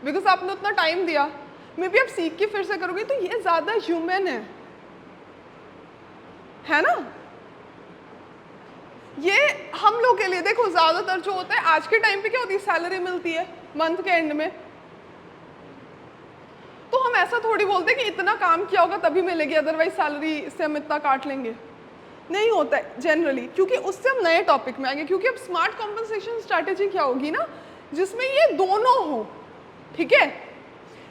A: बिकॉज आपने उतना टाइम दिया। मे बी आप सीख के फिर से करोगे, तो ये ज्यादा ह्यूमन है ना। ये हम लोग के लिए देखो, ज्यादातर जो होता है आज के टाइम पे क्या होती है, सैलरी मिलती है मंथ के एंड में, तो हम ऐसा थोड़ी बोलते कि इतना काम किया होगा तभी मिलेगी, अदरवाइज सैलरी से हम इतना काट लेंगे, नहीं होता है जनरली। क्योंकि उससे हम नए टॉपिक में आएंगे, क्योंकि अब स्मार्ट कॉम्पनसेशन स्ट्रैटेजी क्या होगी ना, जिसमें ये दोनों हो, ठीक है।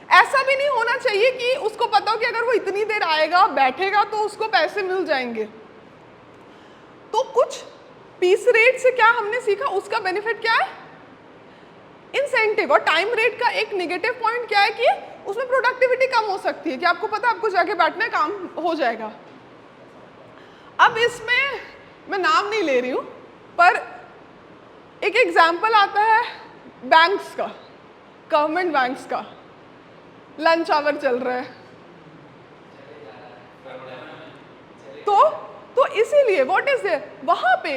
A: ऐसा भी नहीं होना चाहिए कि उसको पता हो कि अगर वो इतनी देर आएगा बैठेगा तो उसको पैसे मिल जाएंगे। तो कुछ पीस रेट से क्या हमने सीखा, उसका बेनिफिट क्या है, इंसेंटिव। और टाइम रेट का एक नेगेटिव पॉइंट क्या है कि उसमें प्रोडक्टिविटी कम हो सकती है, कि आपको पता है आपको जाके बैठना है, काम हो जाएगा। अब इसमें मैं नाम नहीं ले रही हूं, पर एक एग्जाम्पल आता है बैंक्स का, गवर्नमेंट बैंक्स का। लंच आवर चल रहा है, तो इसीलिए व्हाट इज देयर, वहां पे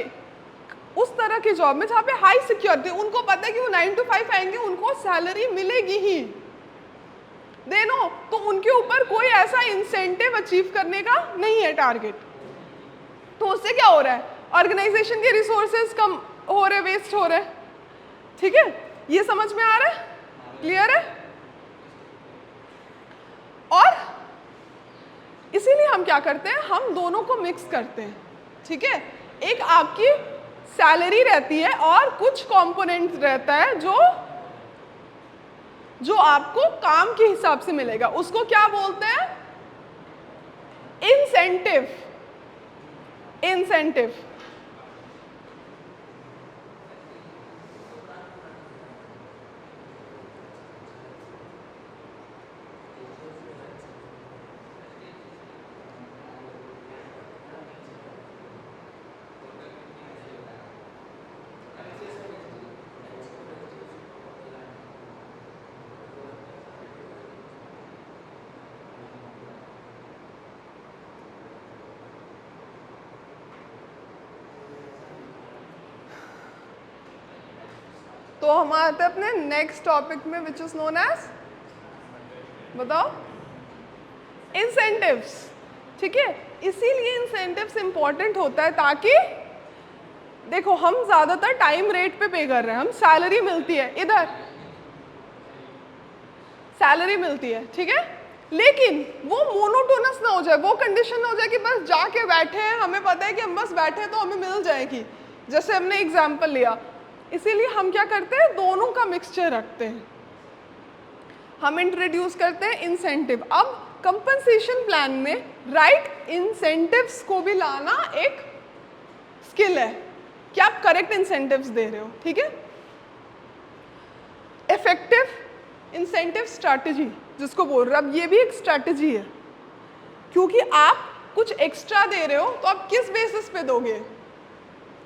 A: उस तरह की जॉब में जहाँ पे हाई सिक्योरिटी, उनको पता है कि वो 9 to 5 आएंगे, उनको सैलरी मिलेगी ही, देनो, तो उनके ऊपर कोई ऐसा इंसेंटिव अचीव करने का नहीं है टारगेट। तो उससे क्या हो रहा है, ऑर्गेनाइजेशन के रिसोर्सेज कम हो रहे, वेस्ट हो रहे, ठीक है। ये समझ में आ रहा है, क्लियर है। और इसीलिए हम क्या करते हैं, हम दोनों को मिक्स करते हैं, ठीक है। एक आपकी सैलरी रहती है और कुछ कंपोनेंट रहता है जो आपको काम के हिसाब से मिलेगा, उसको क्या बोलते हैं, इंसेंटिव। इंसेंटिव तो हम आते हैं अपने नेक्स्ट टॉपिक में, विच इज नोन एज, बताओ, इंसेंटिव्स, ठीक है। इसीलिए इंसेंटिव्स इंपॉर्टेंट होता है, ताकि देखो हम ज्यादातर टाइम रेट पे पे कर रहे हैं, हम सैलरी मिलती है, इधर सैलरी मिलती है, ठीक है, लेकिन वो मोनोटोनस ना हो जाए, वो कंडीशन ना हो जाए कि बस जाके बैठे हैं, हमें पता है कि हम बस बैठे हैं तो हमें मिल जाएगी, जैसे हमने एग्जाम्पल लिया। इसीलिए हम क्या करते हैं, दोनों का मिक्सचर रखते हैं, हम इंट्रोड्यूस करते हैं इंसेंटिव। अब कंपनसेशन प्लान में राइट इंसेंटिव्स को भी लाना एक स्किल है, कि आप करेक्ट इंसेंटिव्स दे रहे हो, ठीक है। इफेक्टिव इंसेंटिव स्ट्रैटेजी जिसको बोल रहे हो, अब ये भी एक स्ट्रैटेजी है, क्योंकि आप कुछ एक्स्ट्रा दे रहे हो तो आप किस बेसिस पे दोगे,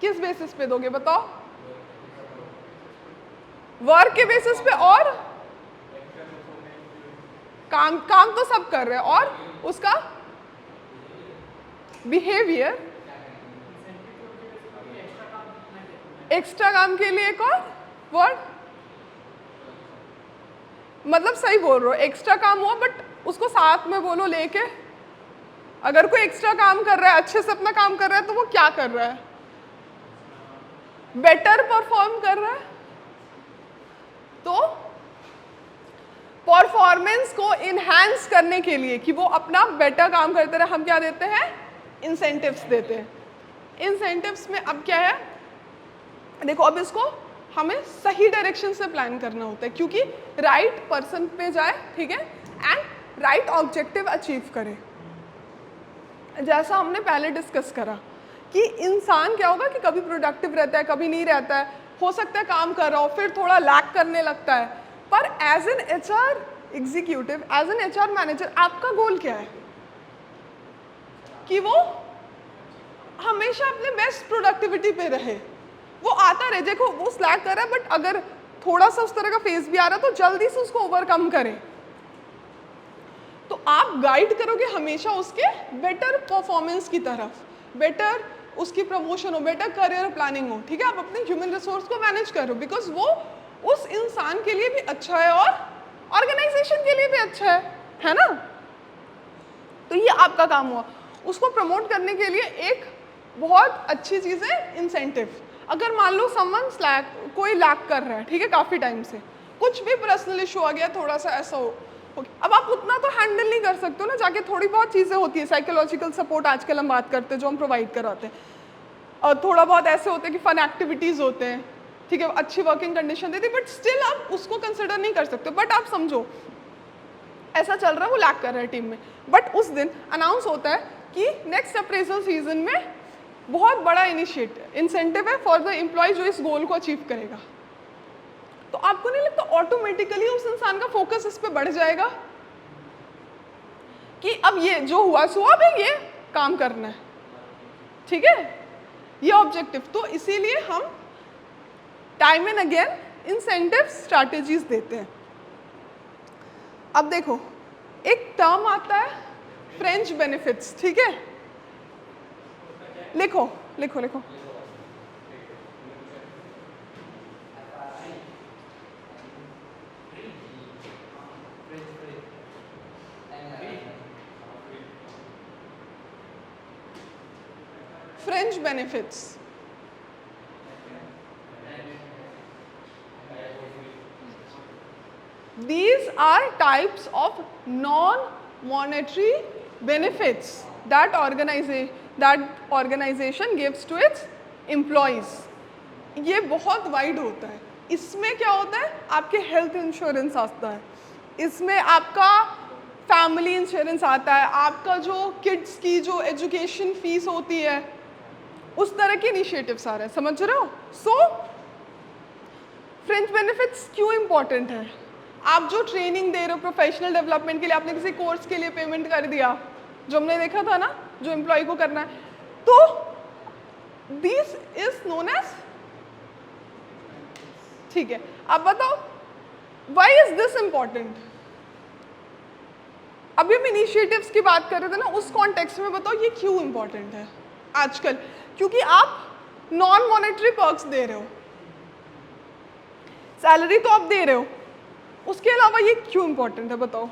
A: किस बेसिस पे दोगे बताओ? वर्क के बेसिस पे, और काम तो सब कर रहे हैं, और उसका बिहेवियर, एक्स्ट्रा काम के लिए एक और वर्ड, मतलब सही बोल रहे हो, एक्स्ट्रा काम हुआ बट उसको साथ में बोलो लेके। अगर कोई एक्स्ट्रा काम कर रहा है, अच्छे से अपना काम कर रहा है, तो वो क्या कर रहा है? बेटर परफॉर्म कर रहा है। तो परफॉर्मेंस को इनहैंस करने के लिए कि वो अपना बेटर काम करते रहे, हम क्या देते हैं? इंसेंटिव्स देते हैं। इंसेंटिव्स में अब क्या है, देखो अब इसको हमें सही डायरेक्शन से प्लान करना होता है, क्योंकि राइट पर्सन पे जाए, ठीक है, एंड राइट ऑब्जेक्टिव अचीव करे। जैसा हमने पहले डिस्कस करा कि इंसान क्या होगा कि कभी प्रोडक्टिव रहता है, कभी नहीं रहता है, हो सकता है काम कर रहा हो फिर थोड़ा लैक करने लगता है, पर as an HR executive, as an HR manager, आपका गोल क्या है? कि वो हमेशा अपने बेस्ट प्रोडक्टिविटी पे रहे, वो आता रहे। देखो वो स्लैक कर रहा है, बट अगर थोड़ा सा उस तरह का फेस भी आ रहा है तो जल्दी से उसको ओवरकम करें। तो आप गाइड करोगे हमेशा उसके बेटर परफॉर्मेंस की तरफ, बेटर उसकी प्रमोशन हो, बेटर करियर प्लानिंग हो, ठीक है। आप अपने ह्यूमन रिसोर्स को मैनेज करो, बिकॉज वो उस इंसान के लिए भी अच्छा है और ऑर्गेनाइजेशन के लिए भी अच्छा है ना। तो ये आपका काम हुआ। उसको प्रमोट करने के लिए एक बहुत अच्छी चीज़ है इंसेंटिव। अगर मान लो समवन स्लैक, कोई लैक कर रहा है, ठीक है, काफ़ी टाइम से, कुछ भी पर्सनल इशू आ गया, थोड़ा सा ऐसा हो, अब आप उतना तो हैंडल नहीं कर सकते हो ना, जाके थोड़ी बहुत चीज़ें होती है, साइकोलॉजिकल सपोर्ट आजकल हम बात करते हैं जो हम प्रोवाइड कराते हैं, और थोड़ा बहुत ऐसे होते हैं कि फन एक्टिविटीज़ होते हैं, ठीक है, अच्छी वर्किंग कंडीशन देती है, बट स्टिल आप उसको कंसिडर नहीं कर सकते। बट आप समझो ऐसा चल रहा है, वो लैक कर रहा है टीम में, बट उस दिन अनाउंस होता है कि नेक्स्ट अप्रेजल सीजन में बहुत बड़ा इनिशिएटिव इंसेंटिव है फॉर द एम्प्लॉय जो इस गोल को अचीव करेगा। तो आपको नहीं लगता ऑटोमेटिकली उस इंसान का फोकस इस पे बढ़ जाएगा कि अब ये जो हुआ सो अब ये काम करना है, ठीक है, ये ऑब्जेक्टिव। तो इसीलिए हम time and again incentive strategies देते हैं। अब देखो एक टर्म आता है फ्रेंच बेनिफिट्स, ठीक है, लिखो लिखो लिखो। Fringe benefits. These are types of non-monetary benefits that organization gives to its employees. ये बहुत वाइड होता है। इसमें क्या होता है, आपके हेल्थ इंश्योरेंस आता है, इसमें आपका फैमिली इंश्योरेंस आता है, आपका जो किड्स की जो एजुकेशन फीस होती है, उस तरह के इनिशिएटिव्स आ रहे हैं, समझ रहे हो। सो फ्रेंच बेनिफिट्स क्यों इंपॉर्टेंट है? आप जो ट्रेनिंग दे रहे हो प्रोफेशनल डेवलपमेंट के लिए, आपने किसी कोर्स के लिए पेमेंट कर दिया, जो हमने देखा था ना, जो एम्प्लॉय को करना है, तो दिस इज नोन एज, ठीक है। अब बताओ व्हाई इज दिस इंपॉर्टेंट? अभी हम इनिशिएटिव्स की बात कर रहे थे ना, उस कॉन्टेक्स्ट में बताओ ये क्यों इंपॉर्टेंट है आजकल? क्योंकि आप नॉन मॉनेटरी पर्क्स दे रहे हो, सैलरी तो आप दे रहे हो, उसके अलावा ये क्यों इंपॉर्टेंट है बताओ?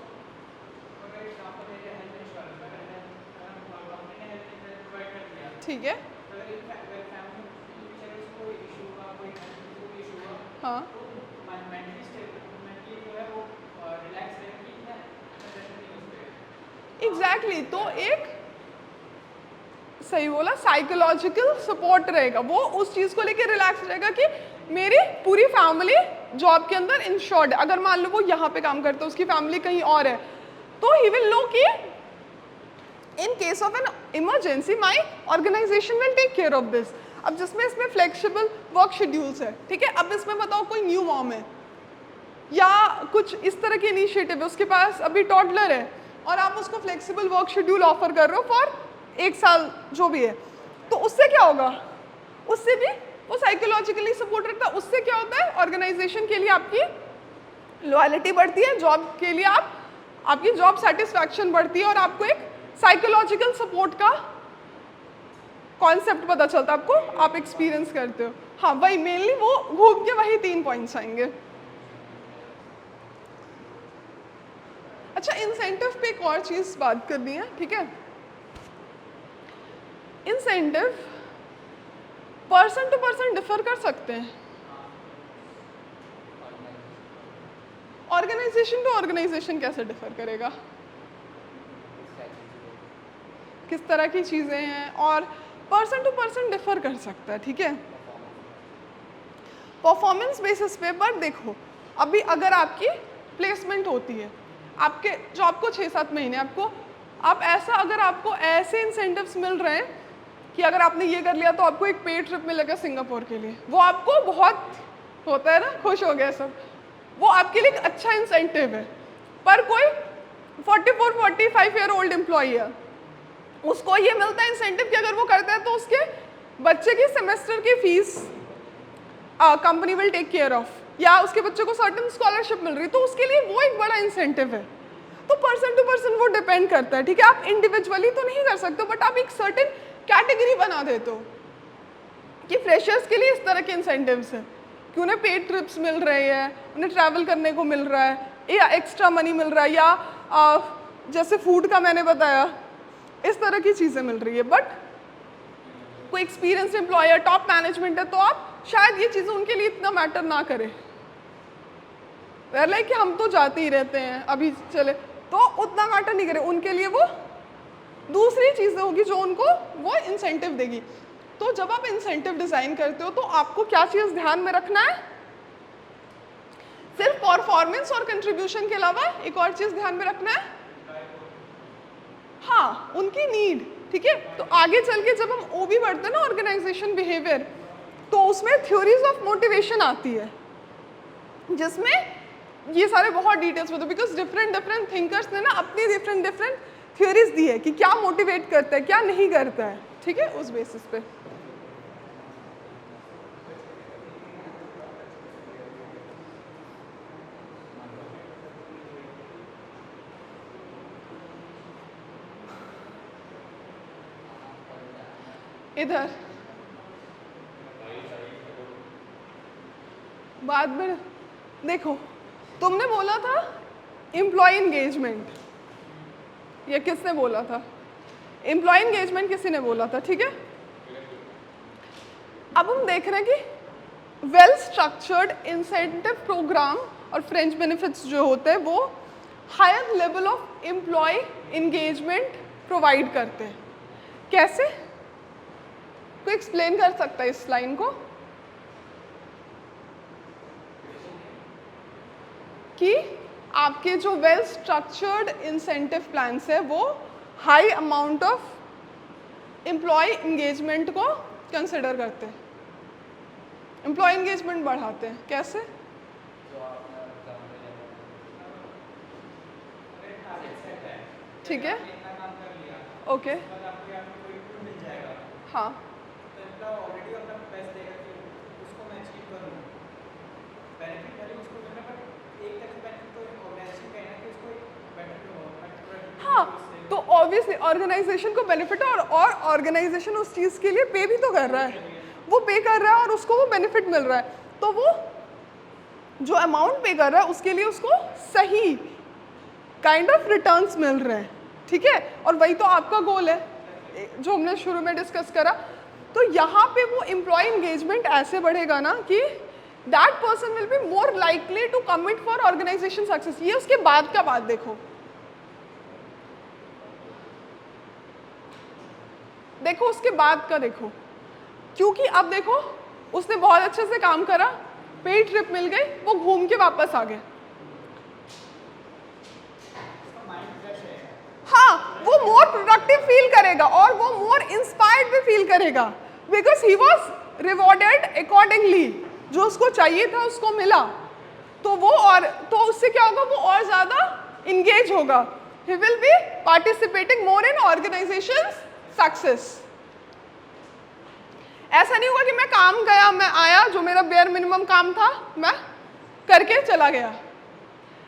A: ठीक है, हाँ एग्जैक्टली, तो एक सही बोला, साइकोलॉजिकल सपोर्ट रहेगा, वो उस चीज को लेके रिलैक्स रहेगा कि मेरी पूरी फैमिली जॉब के अंदर इंश्योर्ड है। अगर मान लो वो यहाँ पे काम करता है, उसकी फैमिली कहीं और है, तो ही विल नो कि in case of an emergency my organisation will take care of this. अब जिसमें इसमें फ्लेक्सिबल वर्क शेड्यूल्स है, ठीक है। अब इसमें बताओ कोई न्यू मॉम है या कुछ इस तरह की इनिशिएटिव है, उसके पास अभी टॉडलर है और आप उसको फ्लेक्सिबल वर्क शेड्यूल ऑफर कर रहे हो फॉर 1 साल जो भी है, तो उससे क्या होगा, उससे भी वो साइकोलॉजिकली सपोर्ट रखता है। उससे क्या होता है, ऑर्गेनाइजेशन के लिए आपकी लॉयल्टी बढ़ती है, जॉब के लिए आपकी जॉब सेटिस्फैक्शन बढ़ती है और आपको एक साइकोलॉजिकल सपोर्ट का कॉन्सेप्ट पता चलता है, आपको आप एक्सपीरियंस करते हो। हाँ वही मेनली वो घूम के वही 3 पॉइंट्स आएंगे। अच्छा, इंसेंटिव पे एक और चीज बात करनी है, ठीक है। Incentive person to person differ कर सकते हैं, ऑर्गेनाइजेशन टू ऑर्गेनाइजेशन कैसे डिफर करेगा, किस तरह की चीजें हैं, और पर्सन टू पर्सन डिफर कर सकता है, ठीक है। परफॉर्मेंस बेसिस पे, पर देखो अभी अगर आपकी प्लेसमेंट होती है, आपके जॉब को 6-7 महीने अगर आपको ऐसे इंसेंटिव्स मिल रहे हैं कि अगर आपने ये कर लिया तो आपको एक पेड ट्रिप मिलेगा सिंगापुर के लिए, वो आपको बहुत होता है ना, खुश हो गया सब, वो आपके लिए एक अच्छा इंसेंटिव है। पर कोई 44-45 ईयर ओल्ड एम्प्लॉई है, उसको ये मिलता है इंसेंटिव कि अगर वो करता है तो उसके बच्चे की सेमेस्टर की fees company will take care of, या उसके बच्चे को सर्टेन स्कॉलरशिप मिल रही, तो उसके लिए वो एक बड़ा इंसेंटिव है। तो पर्सन टू पर्सन वो डिपेंड करता है, ठीक है। आप इंडिविजुअली तो नहीं कर सकते, बट आप एक सर्टेन कैटेगरी बना देते हो कि फ्रेशर्स के लिए इस तरह के इंसेंटिव्स हैं कि उन्हें पेड ट्रिप्स मिल रहे हैं, उन्हें ट्रैवल करने को मिल रहा है, या एक्स्ट्रा मनी मिल रहा है, या जैसे फूड का मैंने बताया, इस तरह की चीज़ें मिल रही है। बट कोई एक्सपीरियंस एम्प्लॉयर, टॉप मैनेजमेंट है, तो आप शायद ये चीज़ें उनके लिए इतना मैटर ना करे, लाइक कि हम तो जाते ही रहते हैं, अभी चले, तो उतना मैटर नहीं करे, उनके लिए वो दूसरी चीज़ें होगी जो उनको वो इंसेंटिव देगी। तो जब आप इंसेंटिव डिज़ाइन करते हो तो आपको क्या चीज़ ध्यान में रखना है, सिर्फ परफॉर्मेंस और कंट्रीब्यूशन के अलावा एक और चीज़ ध्यान में रखना है, हाँ उनकी नीड, ठीक है। तो आगे चल के जब हम ओबी पढ़ते हैं ना, ऑर्गेनाइजेशन बिहेवियर, तो उसमें थ्योरीज ऑफ मोटिवेशन आती है जिसमें ये सारे बहुत डिटेल्स में, तो बिकॉज डिफरेंट थिंकर्स ने ना अपनी डिफरेंट थ्योरीज दी है कि क्या मोटिवेट करता है, क्या नहीं करता है, ठीक है, उस बेसिस पे। इधर बाद में देखो, तुमने बोला था एम्प्लॉय एंगेजमेंट, ये किसने बोला था, एम्प्लॉय एंगेजमेंट किसी ने बोला था, ठीक है। अब हम देख रहे हैं कि वेल स्ट्रक्चर्ड इंसेंटिव प्रोग्राम और फ्रेंच बेनिफिट्स जो होते हैं वो higher level of employee engagement provide करते हैं। कैसे, कोई एक्सप्लेन कर सकता है इस लाइन को, कि आपके जो वेल स्ट्रक्चर्ड इंसेंटिव प्लान्स है वो high amount of employee engagement को कंसिडर करते हैं, एम्प्लॉय एंगेजमेंट बढ़ाते हैं। कैसे, ठीक है, ओके, हाँ, हाँ, तो ऑब्वियसली ऑर्गेनाइजेशन को बेनिफिट है, और ऑर्गेनाइजेशन उस चीज़ के लिए पे भी तो कर रहा है, वो पे कर रहा है और उसको वो बेनिफिट मिल रहा है, तो वो जो अमाउंट पे कर रहा है उसके लिए उसको सही काइंड ऑफ रिटर्न्स मिल रहे हैं, ठीक है। और वही तो आपका गोल है जो हमने शुरू में डिस्कस करा। तो यहाँ पे वो एम्प्लॉय एंगेजमेंट ऐसे बढ़ेगा ना कि that person will be more likely to commit for organisation success. ये उसके बाद का बात देखो, देखो उसके बाद का देखो, क्योंकि अब देखो उसने बहुत अच्छे से काम करा, पेड ट्रिप मिल गई, वो घूम के वापस आ गए, हाँ वो मोर प्रोडक्टिव फील करेगा और वो मोर इंस्पायर्ड भी फील करेगा, because he was rewarded accordingly, जो उसको चाहिए था उसको मिला, तो वो और तो उससे क्या होगा, वो और ज्यादा इंगेज होगा, he will be participating more in organisation success. ऐसा नहीं होगा कि मैं काम गया, मैं आया, जो मेरा बेयर मिनिमम काम था मैं करके चला गया,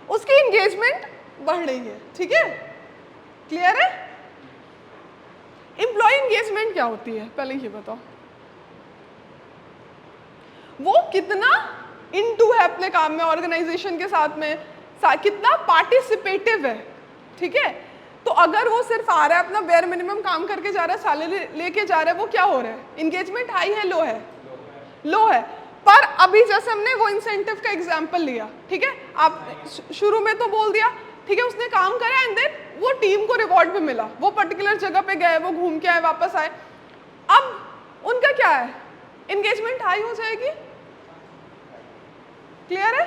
A: उसकी एंगेजमेंट बढ़ रही है। ठीक है, क्लियर है? एम्प्लॉय एंगेजमेंट क्या होती है पहले ये बताओ, वो कितना इनटू है अपने काम में, ऑर्गेनाइजेशन के साथ में कितना पार्टिसिपेटिव है। ठीक है, तो अगर वो सिर्फ आ रहा है अपना बेयर मिनिमम काम करके जा रहा है, सैलरी लेके जा रहा है, वो क्या हो रहा है, एंगेजमेंट हाई है लो है? लो है। पर अभी जैसे हमने वो इंसेंटिव का एग्जांपल लिया, ठीक है, आप शुरू में तो बोल दिया, ठीक है, उसने काम करा एंड देन वो टीम को रिवॉर्ड भी मिला, वो पर्टिकुलर जगह पे गए, वो घूम के आए, वापस आए, अब उनका क्या है, एंगेजमेंट हाई हो जाएगी। क्लियर है?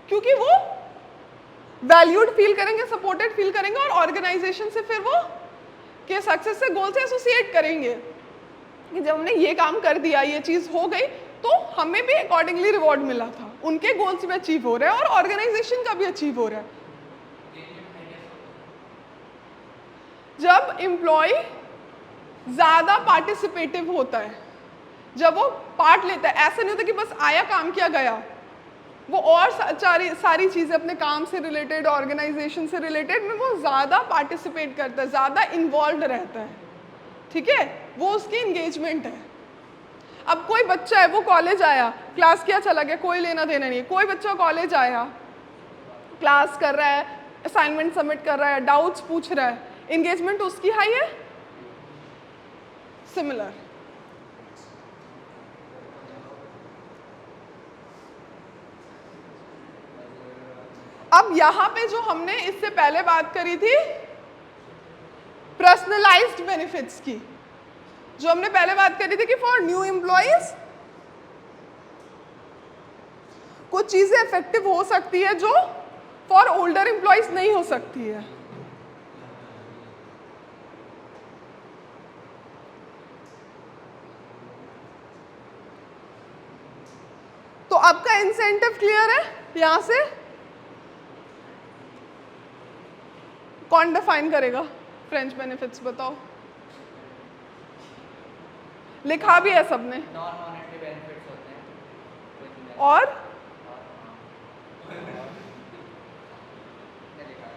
A: क्योंकि वो वैल्यूड फील करेंगे, सपोर्टेड फील करेंगे, और ऑर्गेनाइजेशन से फिर वो के सक्सेस से, गोल से एसोसिएट करेंगे कि जब हमने ये काम कर दिया, ये चीज हो गई, तो हमें भी अकॉर्डिंगली रिवॉर्ड मिला था, उनके गोल्स भी अचीव हो रहे हैं और ऑर्गेनाइजेशन का भी अचीव हो रहा है। जब एम्प्लॉय ज्यादा पार्टिसिपेटिव होता है, जब वो पार्ट लेता है, ऐसा नहीं होता कि बस आया काम किया गया, वो और सारी चीजें अपने काम से रिलेटेड, ऑर्गेनाइजेशन से रिलेटेड में वो ज्यादा पार्टिसिपेट करता है, ज्यादा इन्वॉल्व रहता है। ठीक है, वो उसकी एंगेजमेंट है। अब कोई बच्चा है, वो कॉलेज आया, क्लास किया चला गया, कोई लेना देना नहीं है। कोई बच्चा कॉलेज आया, क्लास कर रहा है, असाइनमेंट सबमिट कर रहा है, डाउट्स पूछ रहा है, एंगेजमेंट उसकी हाई है, सिमिलर। अब यहां पे जो हमने इससे पहले बात करी थी पर्सनलाइज्ड बेनिफिट्स की, जो हमने पहले बात करी थी कि फॉर न्यू एम्प्लॉइज कुछ चीजें इफेक्टिव हो सकती है जो फॉर ओल्डर एम्प्लॉइज नहीं हो सकती है। तो आपका इंसेंटिव क्लियर है? यहां से कौन डिफाइन करेगा फ्रेंच बेनिफिट्स, बताओ? लिखा भी है सबने।
B: नॉन मॉनेटरी बेनिफिट्स होते हैं
A: और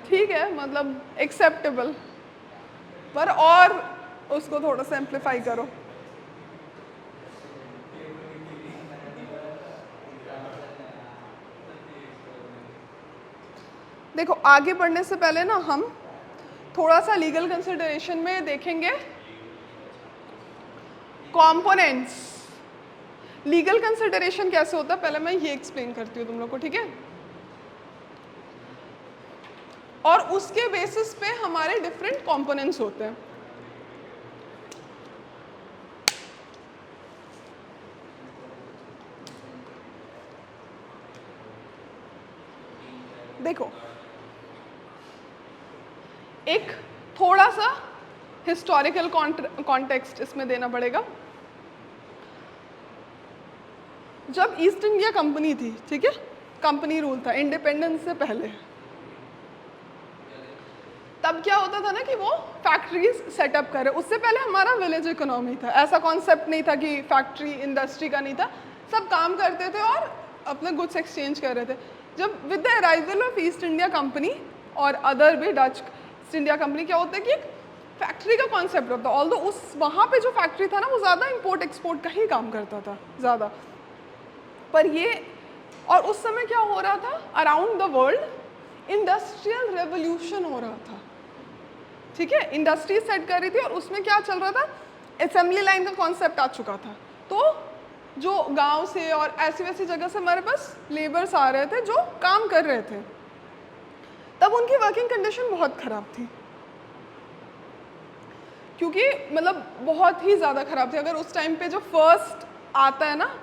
A: ठीक है, मतलब एक्सेप्टेबल, पर और उसको थोड़ा सा एम्प्लीफाई करो। देखो, आगे बढ़ने से पहले ना हम थोड़ा सा लीगल कंसिडरेशन में देखेंगे कंपोनेंट्स। लीगल कंसिडरेशन कैसे होता है पहले मैं ये एक्सप्लेन करती हूँ तुम लोग को, ठीक है? और उसके बेसिस पे हमारे डिफरेंट कंपोनेंट्स होते हैं। देखो, एक थोड़ा सा हिस्टोरिकल कॉन्टेक्स्ट इसमें देना पड़ेगा। जब ईस्ट इंडिया कंपनी थी, ठीक है, कंपनी रूल था इंडिपेंडेंस से पहले, तब क्या होता था ना कि वो फैक्ट्रीज सेटअप करे। उससे पहले हमारा विलेज इकोनॉमी था, ऐसा कॉन्सेप्ट नहीं था कि फैक्ट्री इंडस्ट्री का नहीं था, सब काम करते थे और अपने गुड्स एक्सचेंज कर रहे थे। जब with the arrival of east India company और अदर भी डच ईस्ट इंडिया कंपनी, क्या होता है कि एक फैक्ट्री का कॉन्सेप्ट होता है। ऑल्दो उस वहाँ पे जो फैक्ट्री था ना वो ज़्यादा इंपोर्ट एक्सपोर्ट का ही काम करता था ज़्यादा, पर ये, और उस समय क्या हो रहा था, around the world industrial revolution हो रहा था, ठीक है, इंडस्ट्री सेट कर रही थी और उसमें क्या चल रहा था, असेंबली लाइन का कॉन्सेप्ट आ चुका था। तो जो गांव से और ऐसी वैसी जगह से हमारे पास लेबर्स आ रहे थे जो काम कर रहे थे, तब उनकी वर्किंग कंडीशन बहुत ख़राब थी, क्योंकि मतलब बहुत ही ज़्यादा ख़राब थी। अगर उस टाइम पे जो फर्स्ट आता है ना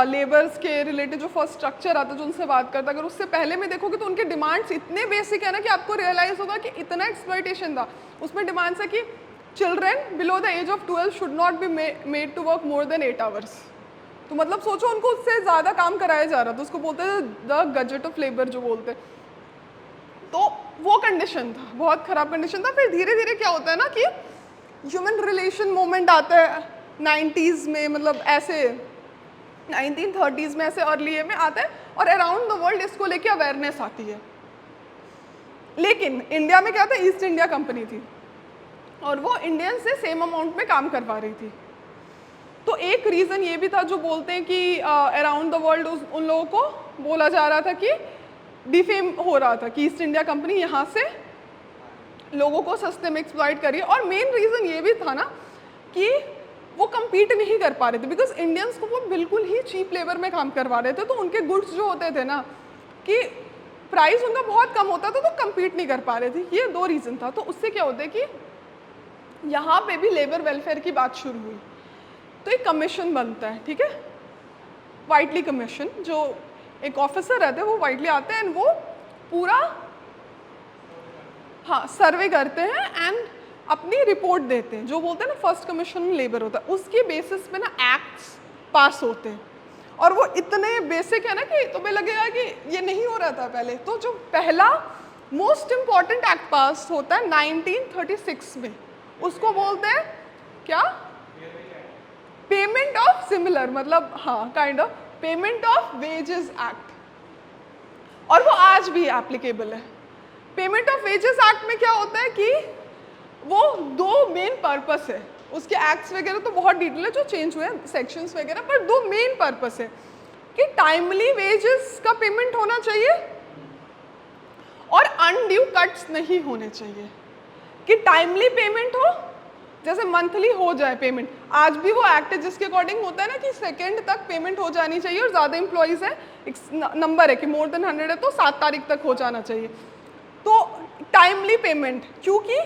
A: लेबर्स के रिलेटेड, जो फर्स्ट स्ट्रक्चर आता है जो उनसे बात करता है, अगर उससे पहले में देखोगे तो उनके डिमांड्स इतने बेसिक है ना कि आपको रियलाइज़ होगा कि इतना एक्सप्लॉयटेशन था। उसमें डिमांड्स है कि children below the age of 12 should not be made to work more than 8 hours. तो मतलब सोचो उनको उससे ज़्यादा काम कराया जा रहा था, उसको बोलते थे द गजेट ऑफ लेबर जो बोलते। तो वो कंडीशन था, बहुत ख़राब कंडीशन था। फिर धीरे धीरे क्या होता है ना कि ह्यूमन रिलेशन मूवमेंट आता है 90s में, मतलब ऐसे 1930s में, ऐसे अर्ली में आता है और अराउंड द वर्ल्ड इसको लेके अवेयरनेस आती है। लेकिन इंडिया में क्या था, ईस्ट इंडिया कंपनी थी और वो इंडियन से सेम अमाउंट में काम करवा रही थी। तो एक रीज़न ये भी था जो बोलते हैं कि अराउंड द वर्ल्ड उन लोगों को बोला जा रहा था कि डिफेम हो रहा था कि ईस्ट इंडिया कंपनी यहाँ से लोगों को सस्ते में एक्सप्लॉइट करी। और मेन रीज़न ये भी था ना कि वो compete नहीं कर पा रहे थे, बिकॉज इंडियंस को वो बिल्कुल ही चीप लेबर में काम करवा रहे थे। तो उनके गुड्स जो होते थे ना कि प्राइस उनका बहुत कम होता था, तो compete नहीं कर पा रहे थे। ये दो रीज़न था। तो उससे क्या होता है कि यहाँ पे भी लेबर वेलफेयर की बात शुरू हुई। तो एक कमीशन बनता है, ठीक है, वाइटली कमीशन, जो एक ऑफिसर रहते हैं वो वाइटली आते हैं एंड वो पूरा हाँ सर्वे करते हैं एंड अपनी रिपोर्ट देते हैं, जो बोलते हैं ना फर्स्ट कमीशन लेबर होता है। उसके बेसिस पे ना एक्ट्स पास होते हैं और वो इतने बेसिक है ना कि तुम्हें लगेगा कि ये नहीं हो रहा था पहले। तो जो पहला मोस्ट इम्पॉर्टेंट एक्ट पास होता है 1936 में, उसको बोलते हैं क्या, पेमेंट ऑफ सिमिलर, मतलब हाँ kind of payment of wages act. और वो आज भी एप्लीकेबल है। पेमेंट ऑफ वेजेस एक्ट में क्या होता है कि वो दो मेन पर्पस है, उसके एक्ट्स वगैरह तो बहुत डिटेल है जो चेंज हुए हैं सेक्शंस वगैरह, पर दो मेन पर्पस है कि टाइमली वेजेस का पेमेंट होना चाहिए और अनड्यू कट्स नहीं होने चाहिए। कि टाइमली पेमेंट हो, जैसे मंथली हो जाए पेमेंट। आज भी वो एक्ट है जिसके अकॉर्डिंग होता है ना कि सेकेंड तक पेमेंट हो जानी चाहिए और ज़्यादा एम्प्लॉयज़ है, एक नंबर है कि मोर देन 100 है तो 7 तारीख तक हो जाना चाहिए। तो टाइमली पेमेंट, क्योंकि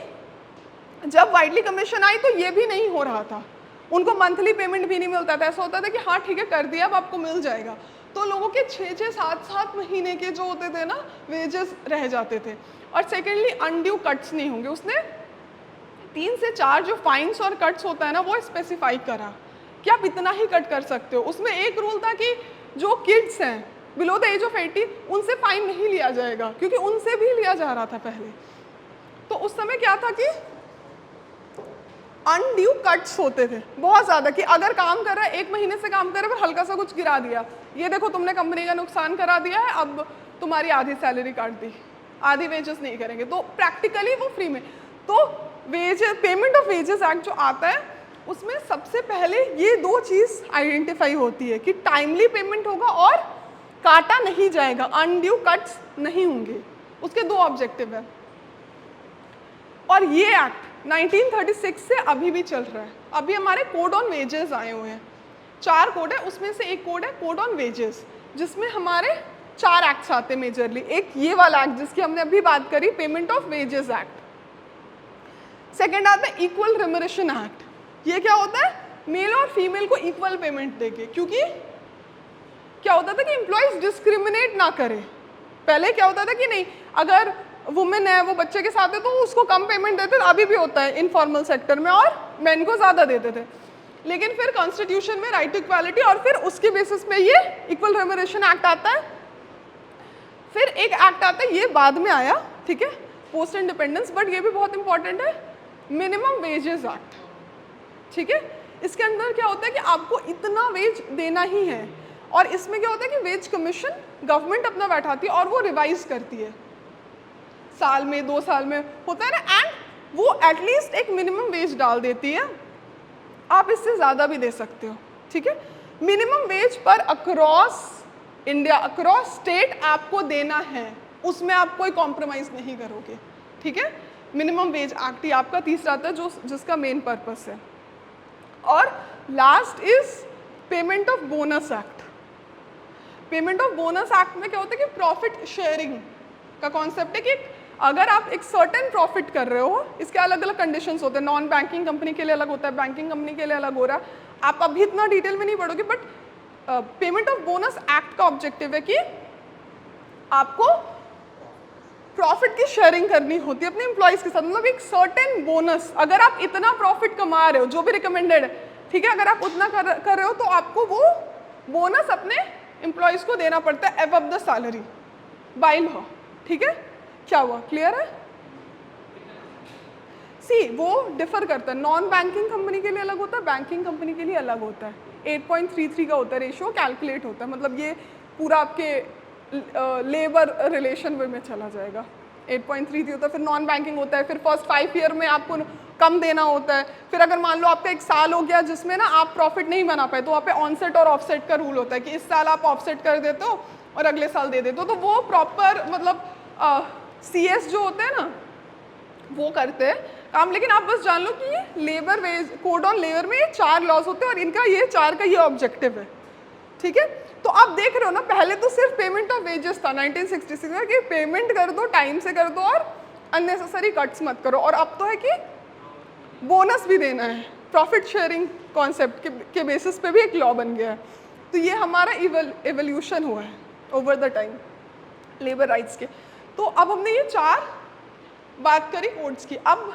A: जब वाइडली कमीशन आई तो ये भी नहीं हो रहा था, उनको मंथली पेमेंट भी नहीं मिलता था। ऐसा होता था कि हाँ ठीक है कर दिया अब आपको मिल जाएगा, तो लोगों के 6-6, 7-7 महीने के जो होते थे ना वेजेस रह जाते थे। और सेकेंडली अनड्यू कट्स नहीं होंगे। उसने 3 से 4 जो फाइन्स और कट्स होता है ना वो स्पेसिफाई करा कि आप इतना ही कट कर सकते हो। उसमें एक रूल था कि जो किड्स हैं बिलो द एज ऑफ 18 उनसे फाइन नहीं लिया जाएगा, क्योंकि उनसे भी लिया जा रहा था पहले। तो उस समय क्या था कि अनड्यू कट्स होते थे बहुत ज़्यादा, कि अगर काम कर रहा है 1 महीने से काम कर रहा है पर हल्का सा कुछ गिरा दिया, ये देखो तुमने कंपनी का नुकसान करा दिया है, अब तुम्हारी आधी सैलरी काट दी, आधी वेजेस नहीं करेंगे। तो प्रैक्टिकली वो फ्री में। तो wages, payment of wages act जो आता है उसमें सबसे पहले ये दो चीज़ आइडेंटिफाई होती है कि टाइमली पेमेंट होगा और काटा नहीं जाएगा, अनड्यू कट्स नहीं होंगे। उसके दो ऑब्जेक्टिव है। और ये एक्ट 1936 से अभी भी चल रहा है। अभी हमारे कोड ऑन वेजेस आए हुए हैं, 4 कोड है, उसमें से एक कोड है कोड ऑन वेजेस, जिसमें हमारे 4 एक्ट्स आते हैं मेजरली। एक ये वाला एक्ट जिसकी हमने अभी बात करी, payment of wages act. Second आता है इक्वल रेम्यूनरेशन एक्ट। ये क्या होता है, मेल और फीमेल को इक्वल पेमेंट देके, क्योंकि क्या होता था कि एम्प्लॉयज डिस्क्रिमिनेट ना करे। पहले क्या होता था कि नहीं, अगर वुमेन है वो बच्चे के साथ है तो उसको कम पेमेंट देते थे, अभी भी होता है इनफॉर्मल सेक्टर में, और मेन को ज़्यादा देते थे। लेकिन फिर कॉन्स्टिट्यूशन में राइट टू इक्वालिटी और फिर उसके बेसिस पे ये इक्वल रेम्यूनरेशन एक्ट आता है। फिर एक एक्ट आता है, ये बाद में आया, ठीक है, पोस्ट इंडिपेंडेंस, बट ये भी बहुत इंपॉर्टेंट है, मिनिमम वेजेस एक्ट। ठीक है, इसके अंदर क्या होता है कि आपको इतना वेज देना ही है, और इसमें क्या होता है कि वेज कमीशन गवर्नमेंट अपना बैठाती है और वो रिवाइज करती है, साल में 2 साल में होता है ना, एंड वो एटलीस्ट एक मिनिमम वेज डाल देती है। आप इससे ज़्यादा भी दे सकते हो, ठीक है। मिनिमम वेज पर अक्रॉस इंडिया, अक्रॉस स्टेट आपको देना है, उसमें आप कोई कॉम्प्रोमाइज़ नहीं करोगे, ठीक है। मिनिमम वेज एक्ट ही आपका तीसरा आता है, जो जिसका मेन पर्पस है। और last is payment of bonus act. Payment of bonus act में क्या होता है कि प्रॉफिट शेयरिंग का कॉन्सेप्ट है कि अगर आप एक सर्टेन प्रॉफिट कर रहे हो, इसके अलग अलग कंडीशंस होते हैं, नॉन बैंकिंग कंपनी के लिए अलग होता है, बैंकिंग कंपनी के लिए अलग हो रहा है, आप अभी इतना डिटेल में नहीं पढ़ोगे, but payment of bonus act का ऑब्जेक्टिव है कि आपको प्रॉफिट की शेयरिंग करनी होती है अपने एम्प्लॉयज़ के साथ, मतलब एक सर्टेन बोनस। अगर आप इतना प्रॉफिट कमा रहे हो जो भी रिकमेंडेड है, ठीक है, अगर आप उतना कर रहे हो तो आपको वो बोनस अपने एम्प्लॉयज़ को देना पड़ता है above the salary by law, ठीक है। क्या हुआ, क्लियर है? सी वो डिफर करता है, नॉन बैंकिंग कंपनी के लिए अलग होता है, बैंकिंग कंपनी के लिए अलग होता है। 8.33 का होता है रेशियो, कैलकुलेट होता है, मतलब ये पूरा आपके लेबर रिलेशन वे में चला जाएगा। 8.33 होता है, फिर नॉन बैंकिंग होता है, फिर फर्स्ट 5 ईयर में आपको कम देना होता है। फिर अगर मान लो आपका 1 साल हो गया जिसमें ना आप प्रॉफिट नहीं बना पाए, तो वहाँ पे ऑनसेट और ऑफसेट का रूल होता है कि इस साल आप ऑफसेट कर देते हो और अगले साल दे देते हो। तो वो प्रॉपर मतलब CS जो होते हैं ना वो करते हैं काम। लेकिन आप बस जान लो कि ये labour wage code on labour में ये 4 लॉज होते हैं और इनका ये 4 का ये ऑब्जेक्टिव है, ठीक है। तो आप देख रहे हो ना, पहले तो सिर्फ पेमेंट ऑफ वेजेस था 1966 में कि पेमेंट कर दो, टाइम से कर दो और अननेसेसरी कट्स मत करो, और अब तो है कि बोनस भी देना है। प्रॉफिट शेयरिंग कॉन्सेप्ट के बेसिस पे भी एक लॉ बन गया है। तो ये हमारा एवोल्यूशन हुआ है over the time labour rights के। तो अब हमने ये 4 बात करी कोड्स की। अब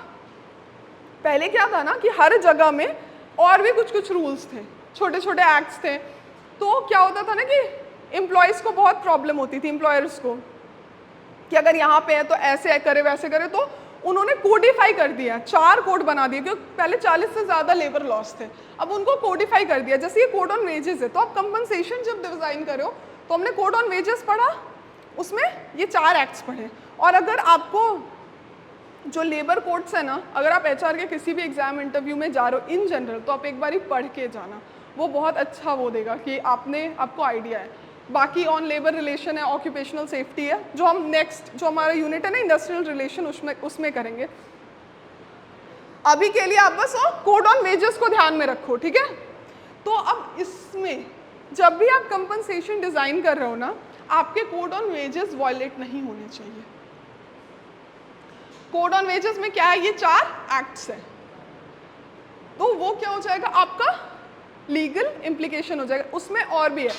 A: पहले क्या था ना कि हर जगह में और भी कुछ कुछ रूल्स थे, छोटे छोटे एक्ट्स थे। तो क्या होता था ना कि एम्प्लॉयज़ को बहुत प्रॉब्लम होती थी, एम्प्लॉयर्स को, कि अगर यहाँ पे है तो ऐसे करे वैसे करे। तो उन्होंने कोडिफाई कर दिया, 4 कोड बना दिए, क्योंकि पहले 40 से ज़्यादा लेबर लॉस थे, अब उनको कोडिफाई कर दिया। जैसे ये कोड ऑन वेजेस है, तो आप कंपनसेशन जब डिज़ाइन करो तो हमने कोड ऑन वेजेस पढ़ा, उसमें ये 4 एक्ट्स पढ़े। और अगर आपको जो लेबर कोड्स है ना, अगर आप HR के किसी भी एग्जाम इंटरव्यू में जा रहे हो इन जनरल, तो आप एक बार ही पढ़ के जाना, वो बहुत अच्छा वो देगा कि आपको आइडिया है। बाकी ऑन लेबर रिलेशन है, ऑक्यूपेशनल सेफ्टी है, जो हम नेक्स्ट जो हमारा यूनिट है ना इंडस्ट्रियल रिलेशन, उसमें करेंगे। अभी के लिए आप बस कोड ऑन वेजेस को ध्यान में रखो, ठीक है। तो अब इसमें जब भी आप कंपनसेशन डिज़ाइन कर रहे हो ना, आपके कोड ऑन वेजेस वायलेट नहीं होने चाहिए। कोड ऑन वेजेस में क्या है, ये 4 एक्ट्स हैं, तो वो क्या हो जाएगा, आपका लीगल इम्प्लीकेशन हो जाएगा। उसमें और भी है,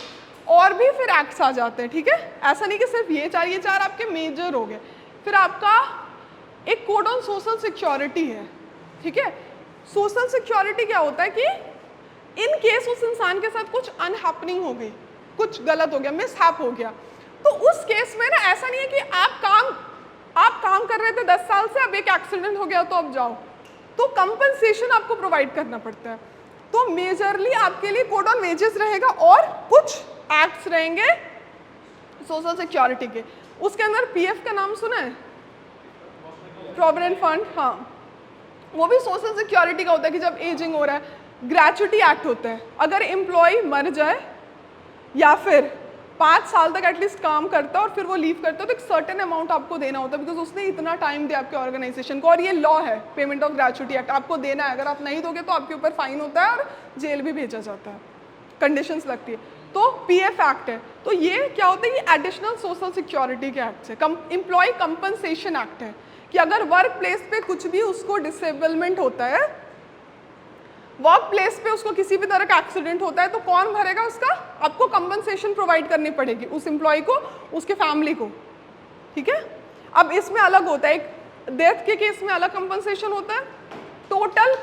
A: और भी फिर एक्ट्स आ जाते हैं, ठीक है। ऐसा नहीं कि सिर्फ ये 4 आपके मेजर हो गए। फिर आपका एक कोड ऑन सोशल सिक्योरिटी है, ठीक है। सोशल सिक्योरिटी क्या होता है कि इन केस उस इंसान के साथ कुछ अनहैपनिंग हो गई, कुछ गलत हो गया, मिसहैप हो गया, तो उस केस में ना ऐसा नहीं है कि आप काम कर रहे थे 10 साल से, अब एक एक्सीडेंट हो गया तो अब जाओ, तो कंपनसेशन आपको प्रोवाइड करना पड़ता है। तो मेजरली आपके लिए कोड ऑन वेजेस रहेगा और कुछ एक्ट्स रहेंगे सोशल सिक्योरिटी के। उसके अंदर PF का नाम सुना है, प्रोविडेंट फंड, हाँ, वो भी सोशल सिक्योरिटी का होता है कि जब एजिंग हो रहा है। ग्रेच्युटी एक्ट होता है, अगर एम्प्लॉय मर जाए या फिर 5 साल तक एटलीस्ट काम करता है और फिर वो लीव करता है, तो एक सर्टेन अमाउंट आपको देना होता है, बिकॉज उसने इतना टाइम दिया आपके ऑर्गेनाइजेशन को, और ये लॉ है पेमेंट ऑफ ग्रेच्युटी एक्ट, आपको देना है। अगर आप नहीं दोगे तो आपके ऊपर फाइन होता है और जेल भी भेजा जाता है, कंडीशंस लगती है। तो PF एक्ट है, तो ये क्या होता है, ये एडिशनल सोशल सिक्योरिटी के एक्ट है। एम्प्लॉय कंपनसेशन एक्ट है कि अगर वर्क प्लेस पे कुछ भी उसको डिसेबलमेंट होता है, वर्क प्लेस पे उसको किसी भी तरह का एक्सीडेंट होता है, तो कौन भरेगा उसका, आपको कंपनसेशन प्रोवाइड करनी पड़ेगी उस एम्प्लॉय को, उसके फैमिली को, ठीक है। अब इसमें अलग होता है, एक डेथ के केस में अलग कंपनसेशन होता है, टोटल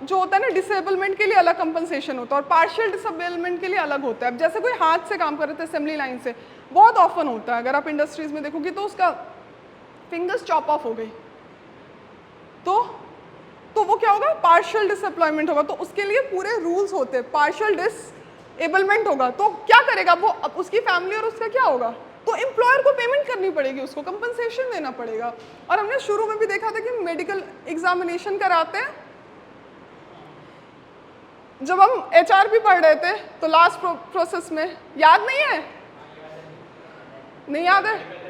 A: जो होता है ना डिसेबलमेंट के लिए अलग कंपनसेशन होता है, और पार्शियल डिसेबलमेंट के लिए अलग होता है। अब जैसे कोई हाथ से काम कर रहे थे असेंबली लाइन से, बहुत ऑफन होता है, अगर आप इंडस्ट्रीज में देखोगे तो उसका फिंगर्स चॉप ऑफ हो गई, तो वो क्या होगा, पार्शियल डिसएम्प्लॉयमेंट होगा। तो उसके लिए पूरे रूल्स होते हैं, पार्शियल डिसेबलमेंट होगा तो क्या करेगा वो, अब उसकी फैमिली और उसका क्या होगा, तो एम्प्लॉयर को पेमेंट करनी पड़ेगी, उसको कंपनसेशन देना पड़ेगा। और हमने शुरू में भी देखा था कि मेडिकल एग्जामिनेशन कराते हैं, जब हम HR भी पढ़ रहे थे तो लास्ट प्रोसेस में, याद नहीं है, नहीं याद है,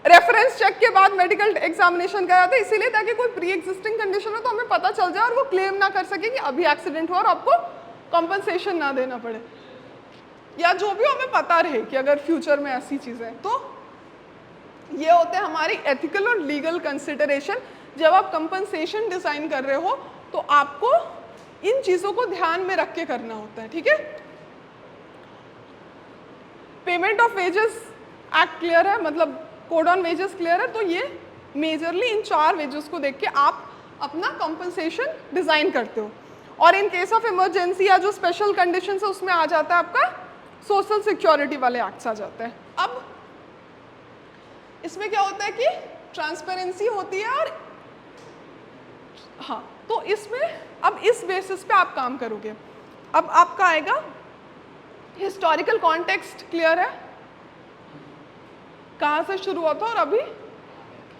A: रेफरेंस चेक के बाद मेडिकल एग्जामिनेशन कराते, इसीलिए ताकि कोई प्री एग्जिस्टिंग कंडीशन हो तो हमें पता चल जाए और वो क्लेम ना कर सके कि अभी एक्सीडेंट हुआ और आपको कंपनसेशन ना देना पड़े, या जो भी हमें पता रहे कि अगर फ्यूचर में ऐसी चीज़ें। तो ये होते हैं हमारी एथिकल और लीगल कंसिडरेशन। जब आप कंपनसेशन डिज़ाइन कर रहे हो तो आपको इन चीज़ों को ध्यान में रख के करना होता है, ठीक है। Payment of wages act clear है, मतलब कोड ऑन वेजेस क्लियर है, तो ये मेजरली इन 4 वेजेस को देख के आप अपना कॉम्पनसेशन डिजाइन करते हो। और इन केस ऑफ इमरजेंसी या जो स्पेशल कंडीशन है उसमें आ जाता है आपका सोशल सिक्योरिटी वाले एक्ट्स आ जाते हैं। अब इसमें क्या होता है कि ट्रांसपेरेंसी होती है, और हाँ, तो इसमें अब इस बेसिस पे आप काम करोगे। अब आपका आएगा हिस्टोरिकल कॉन्टेक्स्ट क्लियर है, कहाँ से शुरू हुआ था और अभी,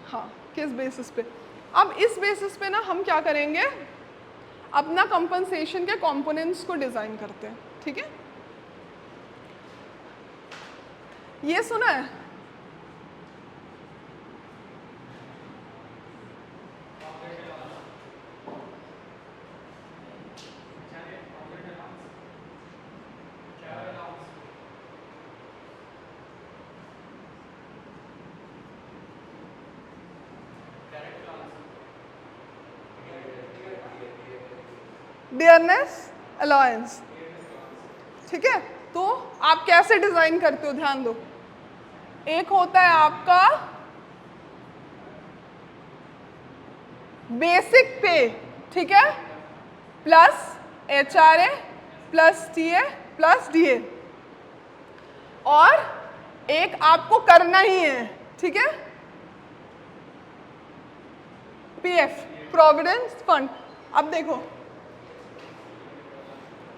A: हाँ, किस बेसिस पे। अब इस बेसिस पे ना हम क्या करेंगे, अपना कंपनसेशन के कंपोनेंट्स को डिजाइन करते हैं, ठीक है। ये सुना है? डियरनेस अलाउंस, ठीक है। तो आप कैसे डिजाइन करते हो, ध्यान दो। एक होता है आपका बेसिक पे, ठीक है, plus HRA plus TA plus DA, और एक आपको करना ही है, ठीक है, PF प्रोविडेंस फंड। अब देखो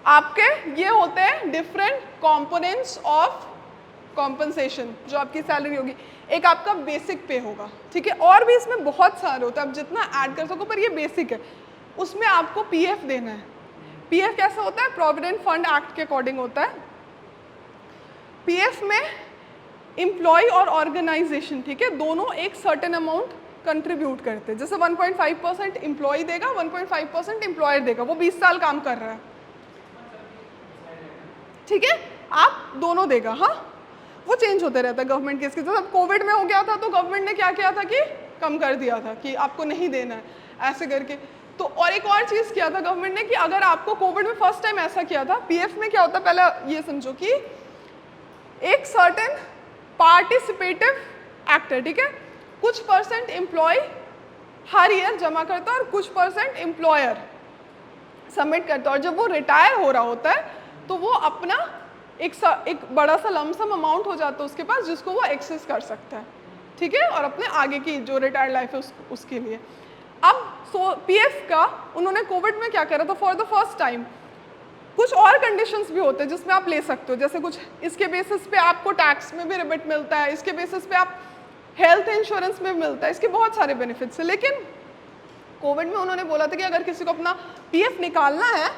A: आपके ये होते हैं डिफरेंट कंपोनेंट्स ऑफ कॉम्पनसेशन जो आपकी सैलरी होगी। एक आपका बेसिक पे होगा, ठीक है, और भी इसमें बहुत सारे होते हैं, आप जितना ऐड कर सको, पर ये बेसिक है। उसमें आपको PF देना है। PF कैसा होता है, प्रोविडेंट फंड एक्ट के अकॉर्डिंग होता है। PF में एम्प्लॉय और ऑर्गेनाइजेशन, ठीक है, दोनों एक सर्टेन अमाउंट कंट्रीब्यूट करते हैं। जैसे 1.5% एम्प्लॉय देगा, 1.5% एम्प्लॉयर देगा, वो 20 साल काम कर रहा है, ठीक है, आप दोनों देगा। हाँ, वो चेंज होते रहता है गवर्नमेंट के इसके। जब कोविड में हो गया था तो गवर्नमेंट ने क्या किया था कि कम कर दिया था कि आपको नहीं देना है, ऐसे करके। तो और एक और चीज़ किया था गवर्नमेंट ने कि अगर आपको कोविड में फर्स्ट टाइम ऐसा किया था, PF में क्या होता है, पहले ये समझो कि एक सर्टेन पार्टिसिपेटिव एक्ट है, ठीक है, कुछ % एम्प्लॉय हर ईयर जमा करता है और कुछ % एम्प्लॉयर सबमिट करता है। और जब वो रिटायर हो रहा होता है तो वो अपना एक बड़ा सा लमसम अमाउंट हो जाता है उसके पास, जिसको वो एक्सेस कर सकता है, ठीक है, और अपने आगे की जो रिटायर्ड लाइफ है उसके लिए। अब PF का उन्होंने कोविड में क्या करा था, फॉर द फर्स्ट टाइम कुछ और कंडीशंस भी होते हैं जिसमें आप ले सकते हो। जैसे कुछ इसके बेसिस पे आपको टैक्स में भी रिबेट मिलता है, इसके बेसिस पे आप हेल्थ इंश्योरेंस में मिलता है, इसके बहुत सारे बेनिफिट्स हैं। लेकिन कोविड में उन्होंने बोला था कि अगर किसी को अपना PF निकालना है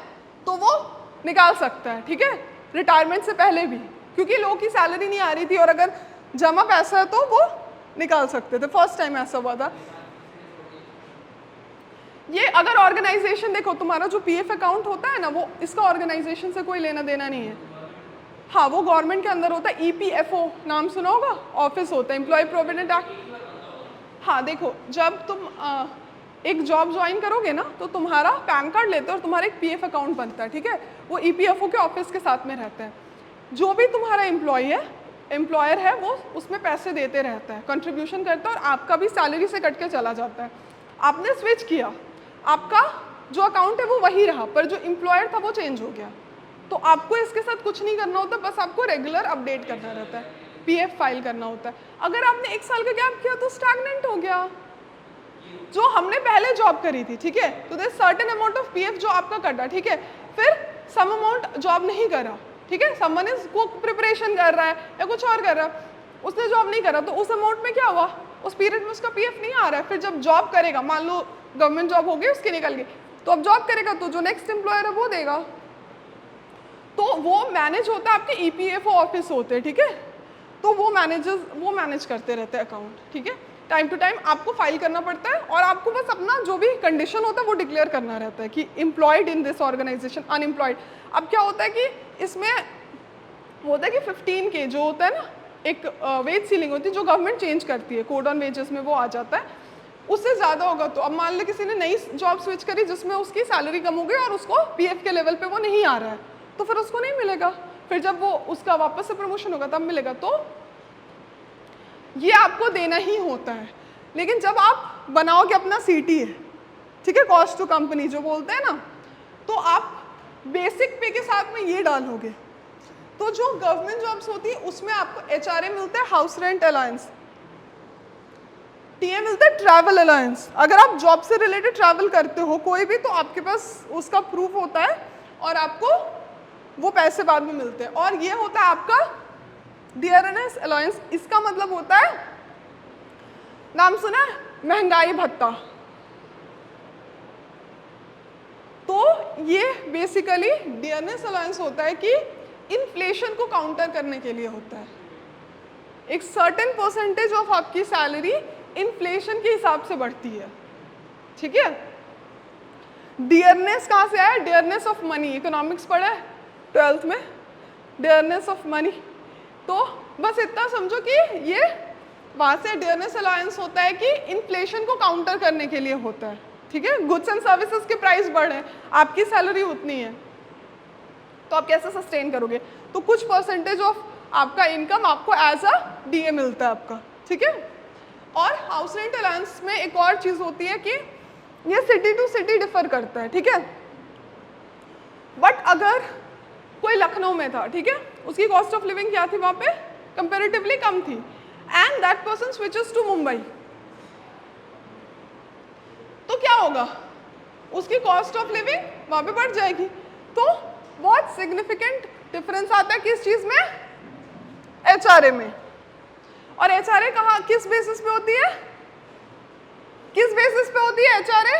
A: तो वो निकाल सकता है, ठीक है, रिटायरमेंट से पहले भी, क्योंकि लोगों की सैलरी नहीं आ रही थी और अगर जमा पैसा है तो वो निकाल सकते थे। फर्स्ट टाइम ऐसा हुआ था। ये अगर ऑर्गेनाइजेशन देखो, तुम्हारा जो PF अकाउंट होता है ना, वो इसका ऑर्गेनाइजेशन से कोई लेना देना नहीं है। हाँ, वो गवर्नमेंट के अंदर होता है। EPFO नाम सुना होगा, ऑफिस होता है, एम्प्लॉय प्रोविडेंट एक्ट। हाँ देखो, जब तुम एक जॉब ज्वाइन करोगे ना तो तुम्हारा पैन कार्ड लेते हो और तुम्हारा एक PF अकाउंट बनता है, ठीक है, वो EPFO के ऑफिस के साथ में रहता है। जो भी तुम्हारा एम्प्लॉयर है वो उसमें पैसे देते रहता है, कंट्रीब्यूशन करता है, और आपका भी सैलरी से कट के चला जाता है। आपने स्विच किया, आपका जो अकाउंट है वो वही रहा, पर जो एम्प्लॉयर था वो चेंज हो गया। तो आपको इसके साथ कुछ नहीं करना होता, बस आपको रेगुलर अपडेट करना रहता है, PF फाइल करना होता है। अगर आपने 1 साल का गैप किया तो स्टैग्नेंट हो गया जो हमने पहले जॉब करी थी, ठीक है, तो there certain amount of PF जो आपका कटा, ठीक है, फिर सम अमाउंट जॉब नहीं करा, ठीक है, समवन इज कुक प्रिपरेशन कर रहा है या कुछ और कर रहा है, उसने जॉब नहीं करा, तो उस अमाउंट में क्या हुआ, उस पीरियड में उसका PF नहीं आ रहा है। फिर जब जॉब करेगा, मान लो गवर्नमेंट जॉब हो गई, उसकी निकल गई, तो अब जॉब करेगा तो जो नेक्स्ट एम्प्लॉयर है वो देगा। तो वो मैनेज होता है, आपके EPFO ऑफिस होते हैं, ठीक है, तो वो मैनेज करते रहते हैं अकाउंट, ठीक है। टाइम टू टाइम आपको फाइल करना पड़ता है और आपको बस अपना जो भी कंडीशन होता है वो डिक्लेयर करना रहता है कि employed in this organisation, unemployed. अब क्या होता है कि इसमें होता है कि 15K जो होता है ना, एक वेज सीलिंग होती है जो गवर्नमेंट चेंज करती है, कोड ऑन वेजेस में वो आ जाता है। उससे ज़्यादा होगा तो अब मान लो किसी ने नई जॉब स्विच करी जिसमें उसकी सैलरी कम हो गई और उसको PF के लेवल पे वो नहीं आ रहा है, तो फिर उसको नहीं मिलेगा। फिर जब वो उसका वापस से प्रमोशन होगा तब मिलेगा। तो ये आपको देना ही होता है। लेकिन जब आप बनाओगे अपना सीटी है, ठीक है, कॉस्ट टू कंपनी जो बोलते हैं ना, तो आप बेसिक पे के साथ में ये डालोगे। तो जो गवर्नमेंट जॉब्स होती है उसमें आपको एचआरए मिलता है, हाउस रेंट अलाउंस, टीए मिलता है, ट्रैवल अलाउंस। अगर आप जॉब से रिलेटेड ट्रैवल करते हो कोई भी, तो आपके पास उसका प्रूफ होता है और आपको वो पैसे बाद में मिलते हैं। और ये होता है आपका डियरनेस अलाउंस। इसका मतलब होता है, नाम सुना है, महंगाई भत्ता। तो ये बेसिकली डियरनेस अलाउंस होता है कि इन्फ्लेशन को काउंटर करने के लिए होता है। एक सर्टेन परसेंटेज ऑफ आपकी सैलरी इन्फ्लेशन के हिसाब से बढ़ती है, ठीक है। डियरनेस कहाँ से आया? डियरनेस ऑफ मनी, इकोनॉमिक्स पढ़ा है 12th में, डियरनेस ऑफ मनी। तो बस इतना समझो कि ये वहाँ से डियरनेस अलाउंस होता है कि इन्फ्लेशन को काउंटर करने के लिए होता है, ठीक है। गुड्स एंड सर्विसेज के प्राइस बढ़ रहे हैं, आपकी सैलरी उतनी है, तो आप कैसे सस्टेन करोगे? तो कुछ परसेंटेज ऑफ आपका इनकम आपको एज अ डीए मिलता है आपका, ठीक है। और हाउस रेंट अलाउंस में एक और चीज होती है कि ये सिटी टू सिटी डिफर करता है, ठीक है। बट अगर कोई लखनऊ में था, ठीक है, उसकी कॉस्ट ऑफ लिविंग क्या थी वहां पे? कंपेरेटिवली कम थी, and that person switches to Mumbai, तो क्या होगा? उसकी कॉस्ट ऑफ लिविंग वहां पे बढ़ जाएगी। तो बहुत सिग्निफिकेंट डिफरेंस आता है किस चीज में? एचआरए में। और एचआरए कहाँ, किस बेसिस पे होती है? किस बेसिस पे होती है एचआरए?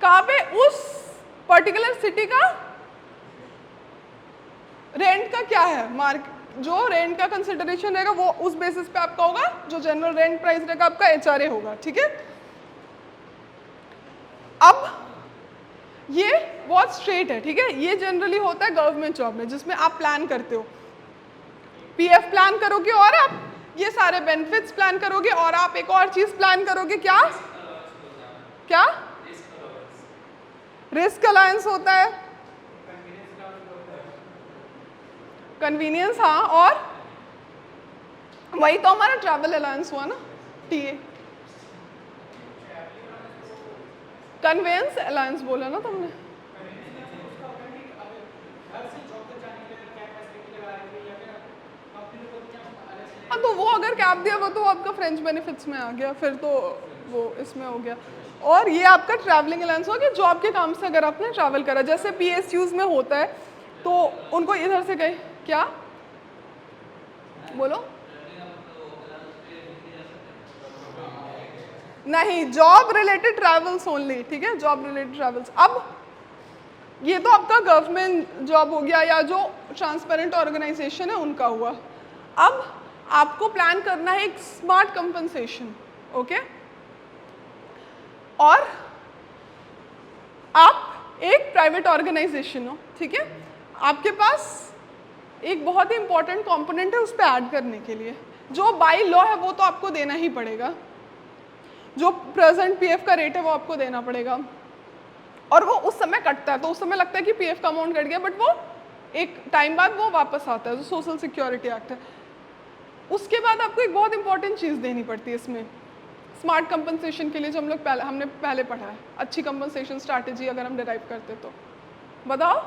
A: कहाँ पे? उस पर्टिकुलर सिटी का रेंट का क्या है, जो रेंट का कंसिडरेशन रहेगा वो उस बेसिस पे आपका होगा, जो जनरल रेंट प्राइस रहेगा आपका एचआरए होगा, ठीक है। अब ये बहुत स्ट्रेट है, ठीक है। ये जनरली होता है गवर्नमेंट जॉब में, जिसमें आप प्लान करते हो, पीएफ प्लान करोगे और आप ये सारे बेनिफिट्स प्लान करोगे, और आप एक और चीज प्लान करोगे, क्या क्या? रिस्क अलाउंस होता है, कन्वीनियंस, हाँ, और वही तो हमारा ट्रैवल अलाउंस हुआ ना, टीए, कन्वेंस अलाउंस बोला ना तुमने। हाँ, तो वो अगर कैप दिया वो तो आपका फ्रेंच बेनिफिट्स में आ गया, फिर तो वो इसमें हो गया। और ये आपका ट्रैवलिंग अलाउंस हो गया, जॉब के काम से अगर आपने ट्रैवल करा, जैसे पीएसयूज में होता है, तो उनको इधर से गए, क्या बोलो? नहीं, जॉब रिलेटेड ट्रैवल्स ओनली, ठीक है, जॉब रिलेटेड ट्रैवल्स। अब ये तो आपका गवर्नमेंट जॉब हो गया, या जो ट्रांसपेरेंट ऑर्गेनाइजेशन है उनका हुआ। अब आपको प्लान करना है एक स्मार्ट कंपनसेशन, ओके। और आप एक प्राइवेट ऑर्गेनाइजेशन हो, ठीक है, आपके पास एक बहुत ही इंपॉर्टेंट कंपोनेंट है उस पर ऐड करने के लिए, जो बाय लॉ है वो तो आपको देना ही पड़ेगा, जो प्रेजेंट पीएफ का रेट है वो आपको देना पड़ेगा, और वो उस समय कटता है, तो उस समय लगता है कि पीएफ का अमाउंट कट गया, बट वो एक टाइम बाद वो वापस आता है, जो सोशल सिक्योरिटी एक्ट है। उसके बाद आपको एक बहुत इंपॉर्टेंट चीज़ देनी पड़ती है इसमें, स्मार्ट कंपनसेशन के लिए, जो हमने पहले पढ़ा है, अच्छी कंपनसेशन स्ट्रैटेजी अगर हम डिराइव करते तो। बताओ,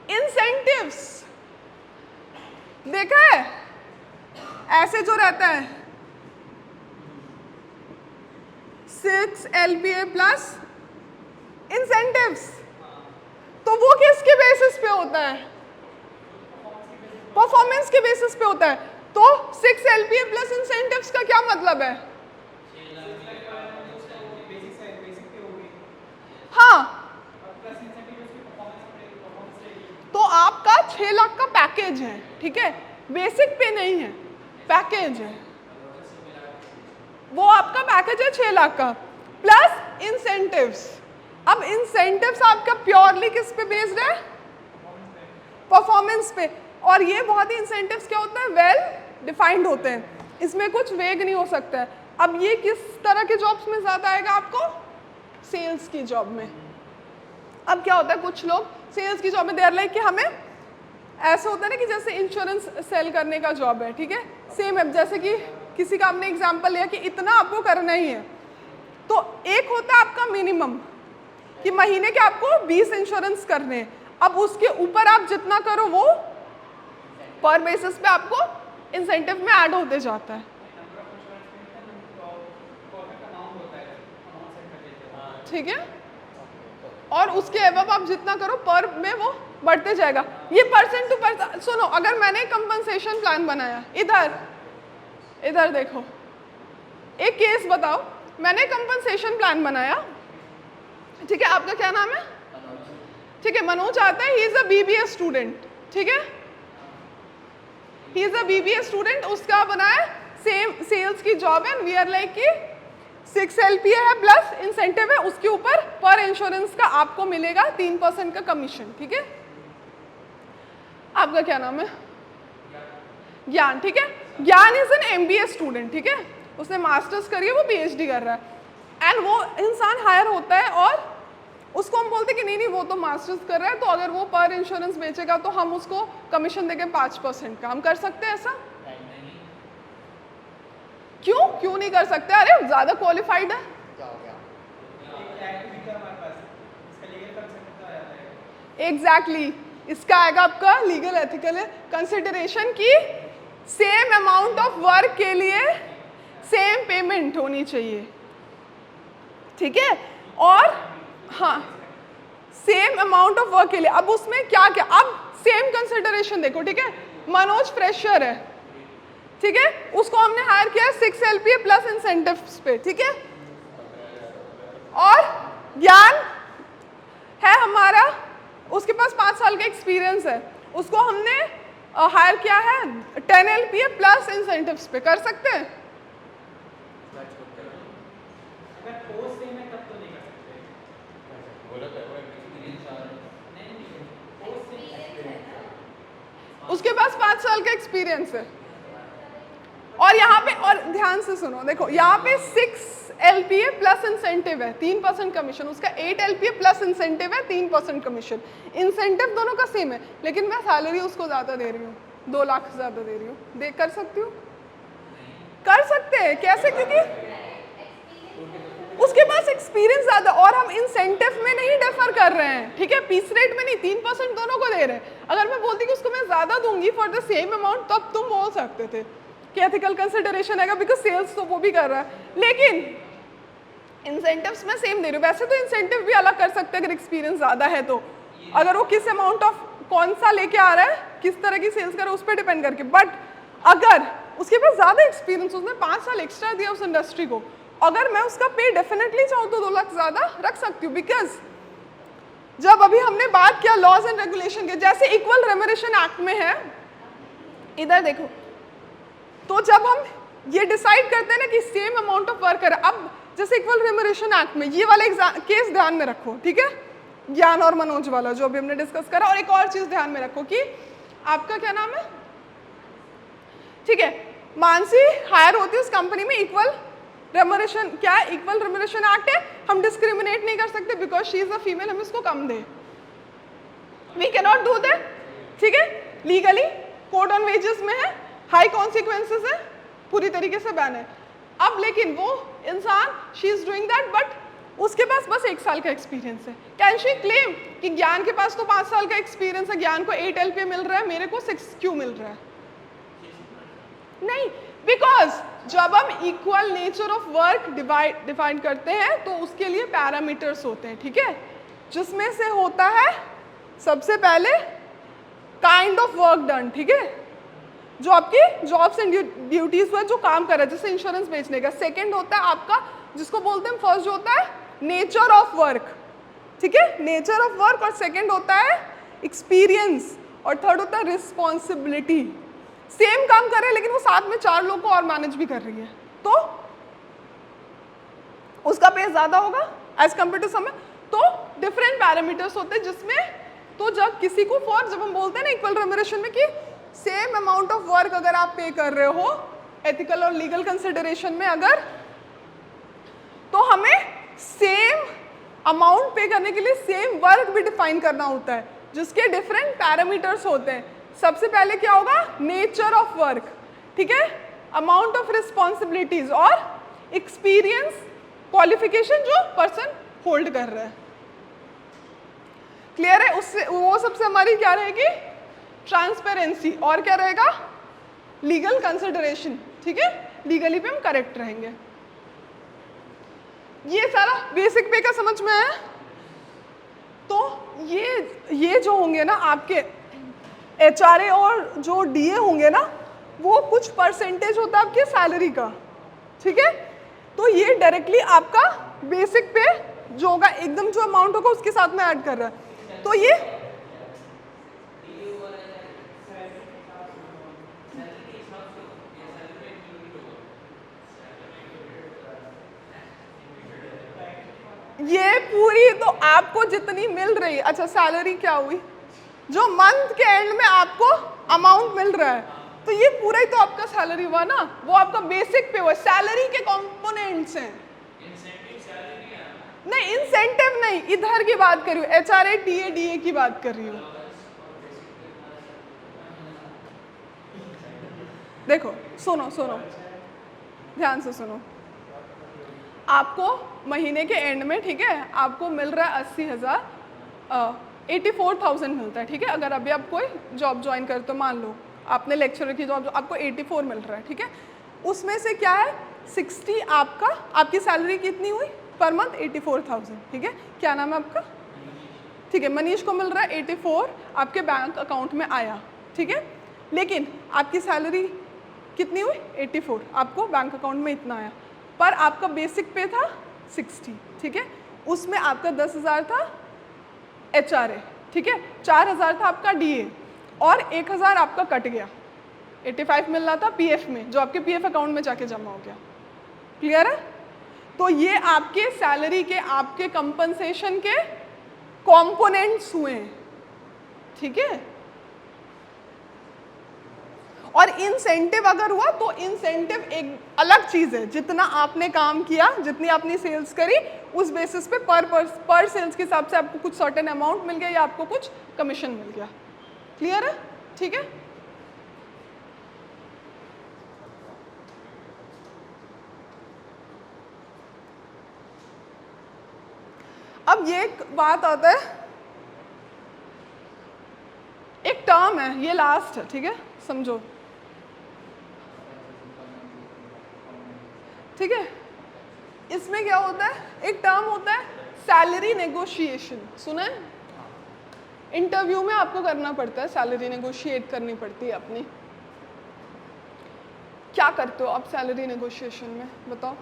A: इंसेंटिव्स देखा है? ऐसे जो रहता है 6 LPA प्लस इंसेंटिव्स, तो वो किसके बेसिस पे होता है? परफॉर्मेंस के बेसिस पे होता है। तो 6 LPA प्लस इंसेंटिव्स का क्या मतलब है? हाँ, तो आपका 6 लाख का पैकेज है, ठीक है, बेसिक पे नहीं है, पैकेज है, वो आपका पैकेज है 6 लाख का प्लस इंसेंटिव्स। अब इंसेंटिव्स आपका प्योरली किस पे बेस्ड है? परफॉर्मेंस पे। और ये बहुत ही इंसेंटिव्स क्या होता है? वेल डिफाइंड होते हैं, इसमें कुछ वेग नहीं हो सकता है। अब ये किस तरह के जॉब्स में ज़्यादा आएगा आपको? सेल्स की जॉब में। अब क्या होता है, कुछ लोग सेल्स की जॉब में देर लाइक कि हमें ऐसा होता है ना कि जैसे इंश्योरेंस सेल करने का जॉब है, ठीक है, सेम है, जैसे कि किसी का आपने एग्जांपल लिया कि इतना आपको करना ही है, तो एक होता है आपका मिनिमम कि महीने के आपको 20 इंश्योरेंस करने हैं, अब उसके ऊपर आप जितना करो वो पर बेसिस पे आपको इंसेंटिव में ऐड होते जाता है, ठीक है, और उसके एवब आप जितना करो पर में वो बढ़ते जाएगा। ये परसेंट टू परसेंट, सुनो, अगर मैंने कंपनसेशन प्लान बनाया, इधर देखो, एक केस बताओ, मैंने कंपनसेशन प्लान बनाया, ठीक है, आपका क्या नाम है? ठीक है, मनोज आता है, he is a BBA student, ठीक है, he is a BBA student, उसका बनाया सेम सेल्स की जॉब है, वी आर लाइक कि 6 LPA है प्लस इंसेंटिव है, उसके ऊपर पर इंश्योरेंस का आपको मिलेगा 3% का कमीशन, ठीक है। आपका क्या नाम है? ज्ञान, ठीक है, ज्ञान इज एन MBA स्टूडेंट, ठीक है, उसने मास्टर्स करी है, वो PhD कर रहा है, एंड वो इंसान हायर होता है और उसको हम बोलते हैं कि नहीं नहीं वो तो मास्टर्स कर रहा है, तो अगर वो पर इंश्योरेंस बेचेगा तो हम उसको कमीशन देके 5% का, हम कर सकते हैं ऐसा? क्यों नहीं कर सकते? अरे ज्यादा क्वालिफाइड है। एग्जैक्टली, इसका आएगा आपका लीगल एथिकल कंसिडरेशन की सेम अमाउंट ऑफ वर्क के लिए सेम पेमेंट होनी चाहिए, ठीक है, और हाँ सेम अमाउंट ऑफ वर्क के लिए। अब उसमें क्या क्या, अब सेम कंसिडरेशन देखो, ठीक है, मनोज फ्रेशर है, ठीक है, उसको हमने हायर किया 6 LPA प्लस इंसेंटिव्स पे, ठीक है, और ज्ञान है हमारा, उसके पास 5 साल का एक्सपीरियंस है, उसको हमने हायर किया है 10 LPA प्लस इंसेंटिव्स पे, कर सकते हैं? उसके पास 5 साल का एक्सपीरियंस है, और यहाँ पे, और ध्यान से सुनो, देखो यहाँ पे 6 LPA प्लस इंसेंटिव है 3% कमीशन, उसका 8 LPA प्लस इंसेंटिव है 3% कमीशन, इंसेंटिव दोनों का सेम है, लेकिन मैं सैलरी उसको ज़्यादा दे रही हूँ, 2 लाख ज़्यादा दे रही हूँ, कर सकती हूँ? कर सकते हैं, कैसे? क्योंकि उसके पास एक्सपीरियंस ज़्यादा, और हम इंसेंटिव में नहीं डिफर कर रहे हैं, ठीक है, पीस रेट में नहीं, 3% दोनों को दे रहे हैं। अगर मैं बोलती कि उसको मैं ज़्यादा दूंगी फॉर द सेम अमाउंट, तब तुम बोल सकते थे कि एथिकल कंसिडरेशन आएगा, बिकॉज सेल्स तो वो भी कर रहा है, लेकिन इंसेंटिव्स में सेम दे रही हूँ। वैसे तो इंसेंटिव भी अलग कर सकते हैं अगर एक्सपीरियंस ज़्यादा है तो, अगर वो किस अमाउंट ऑफ कौन सा लेके आ रहा है, किस तरह की सेल्स कर रहा है, उस पर डिपेंड करके, बट अगर उसके पास ज़्यादा एक्सपीरियंस, उसने 5 साल एक्स्ट्रा दिया उस इंडस्ट्री को, अगर मैं उसका पे डेफिनेटली चाहूँ तो 2 लाख ज़्यादा रख सकती हूँ, बिकॉज जब अभी हमने बात किया लॉज एंड रेगुलेशन के, जैसे इक्वल रेम्यूनरेशन एक्ट में है, इधर देखो, तो जब हम ये डिसाइड करते हैं ना कि सेम अमाउंट ऑफ वर्क है, अब जैसे इक्वल रेम्यूनरेशन एक्ट में ये वाला केस ध्यान में रखो, ठीक है, ज्ञान और मनोज वाला जो अभी हमने डिस्कस करा, और एक और चीज ध्यान में रखो कि आपका क्या नाम है, ठीक है, मानसी हायर होती है उस कंपनी में, इक्वल रेम्यूनरेशन, क्या है, इक्वल रेम्यूनरेशन एक्ट है, हम डिस्क्रिमिनेट नहीं कर सकते because she is a female, हम इसको कम दे, we can not do that, ठीक है, लीगली कोड ऑन वेजेस में है, हाई कॉन्सिक्वेंसेस है, पूरी तरीके से बैन है। अब लेकिन वो इंसान, she is doing that, but उसके पास बस 1 साल का एक्सपीरियंस है, कैन शी क्लेम कि ज्ञान के पास तो 5 साल का एक्सपीरियंस है, ज्ञान को 8 LPA मिल रहा है, मेरे को 6 क्यों मिल रहा है? नहीं, बिकॉज जब हम equal nature of work define करते हैं तो उसके लिए पैरामीटर्स होते हैं, ठीक है, जिसमें से होता है सबसे पहले काइंड ऑफ वर्क डन, ठीक है, जो आपकी जॉब्स एंड ड्यूटीज पर जो काम कर रहा है, जैसे इंश्योरेंस बेचने का। सेकंड होता है आपका, जिसको बोलते हैं, फर्स्ट जो होता है नेचर ऑफ वर्क, ठीक है, नेचर ऑफ वर्क, और सेकंड होता है एक्सपीरियंस, और थर्ड होता है रिस्पॉन्सिबिलिटी। सेम काम कर रहे हैं लेकिन वो साथ में 4 लोग को और मैनेज भी कर रही है, तो उसका पे ज्यादा होगा एज कम्पेयर टू समय। तो डिफरेंट पैरामीटर्स होते हैं जिसमें, तो जब किसी को फॉर, जब हम बोलते हैं ना इक्वल रेम्यूनरेशन में कि सेम अमाउंट ऑफ वर्क अगर आप पे कर रहे हो एथिकल और लीगल कंसिडरेशन में, अगर, तो हमें सेम अमाउंट पे करने के लिए सेम वर्क भी डिफाइन करना होता है, जिसके डिफरेंट पैरामीटर्स होते हैं। सबसे पहले क्या होगा, नेचर ऑफ वर्क, ठीक है, अमाउंट ऑफ रिस्पॉन्सिबिलिटीज और एक्सपीरियंस, क्वालिफिकेशन जो पर्सन होल्ड कर रहा है। क्लियर है? उससे वो सबसे हमारी क्या रहेगी, ट्रांसपेरेंसी, और क्या रहेगा, लीगल कंसिडरेशन, ठीक है, लीगली पे हम करेक्ट रहेंगे। ये सारा बेसिक पे का समझ में आया? तो ये जो होंगे ना आपके HRA और जो DA होंगे ना, वो कुछ परसेंटेज होता है आपके सैलरी का, ठीक है, तो ये डायरेक्टली आपका बेसिक पे जो होगा एकदम जो अमाउंट होगा उसके साथ में ऐड कर रहा है। तो ये पूरी तो आपको जितनी मिल रही है, अच्छा सैलरी क्या हुई, जो मंथ के एंड में आपको अमाउंट मिल रहा है, तो ये पूरा ही तो आपका सैलरी हुआ ना, वो आपका बेसिक पे हुआ, सैलरी के कंपोनेंट्स हैं। नहीं, इंसेंटिव नहीं, इधर की बात कर रही हूँ, HRA TA DA की बात कर रही हूँ। देखो सुनो सुनो ध्यान से सुनो, आपको महीने के एंड में, ठीक है, आपको मिल रहा है 80,000, 84,000 मिलता है, ठीक है, अगर अभी आप कोई जॉब ज्वाइन करते तो मान लो आपने लेक्चरर की जॉब, आपको 84 मिल रहा है, ठीक है, उसमें से क्या है 60 आपकी सैलरी कितनी हुई पर मंथ 84,000, ठीक है, क्या नाम है आपका, ठीक है, मनीष को मिल रहा है 84 आपके बैंक अकाउंट में आया, ठीक है, लेकिन आपकी सैलरी कितनी हुई 84, आपको बैंक अकाउंट में इतना आया, पर आपका बेसिक पे था 60, ठीक है, उसमें आपका 10,000 था HRA, ठीक है, 4,000 था आपका DA और 1,000 आपका कट गया, 85 मिल रहा था PF में, जो आपके PF अकाउंट में जाके जमा हो गया। क्लियर है? तो ये आपके सैलरी के, आपके कंपनसेशन के कंपोनेंट्स हुए हैं, ठीक है। और इंसेंटिव अगर हुआ तो इंसेंटिव एक अलग चीज है, जितना आपने काम किया, जितनी आपने सेल्स करी, उस बेसिस पे पर सेल्स के हिसाब से आपको कुछ सर्टेन अमाउंट मिल गया या आपको कुछ कमीशन मिल गया। क्लियर है? ठीक है। अब ये एक बात आता है, एक टर्म है, ये लास्ट है, ठीक है, समझो, ठीक है। इसमें क्या होता है, एक टर्म होता है सैलरी नेगोशिएशन, सुना है? इंटरव्यू में आपको करना पड़ता है, सैलरी नेगोशिएट करनी पड़ती है अपनी। क्या करते हो आप सैलरी नेगोशिएशन में, बताओ?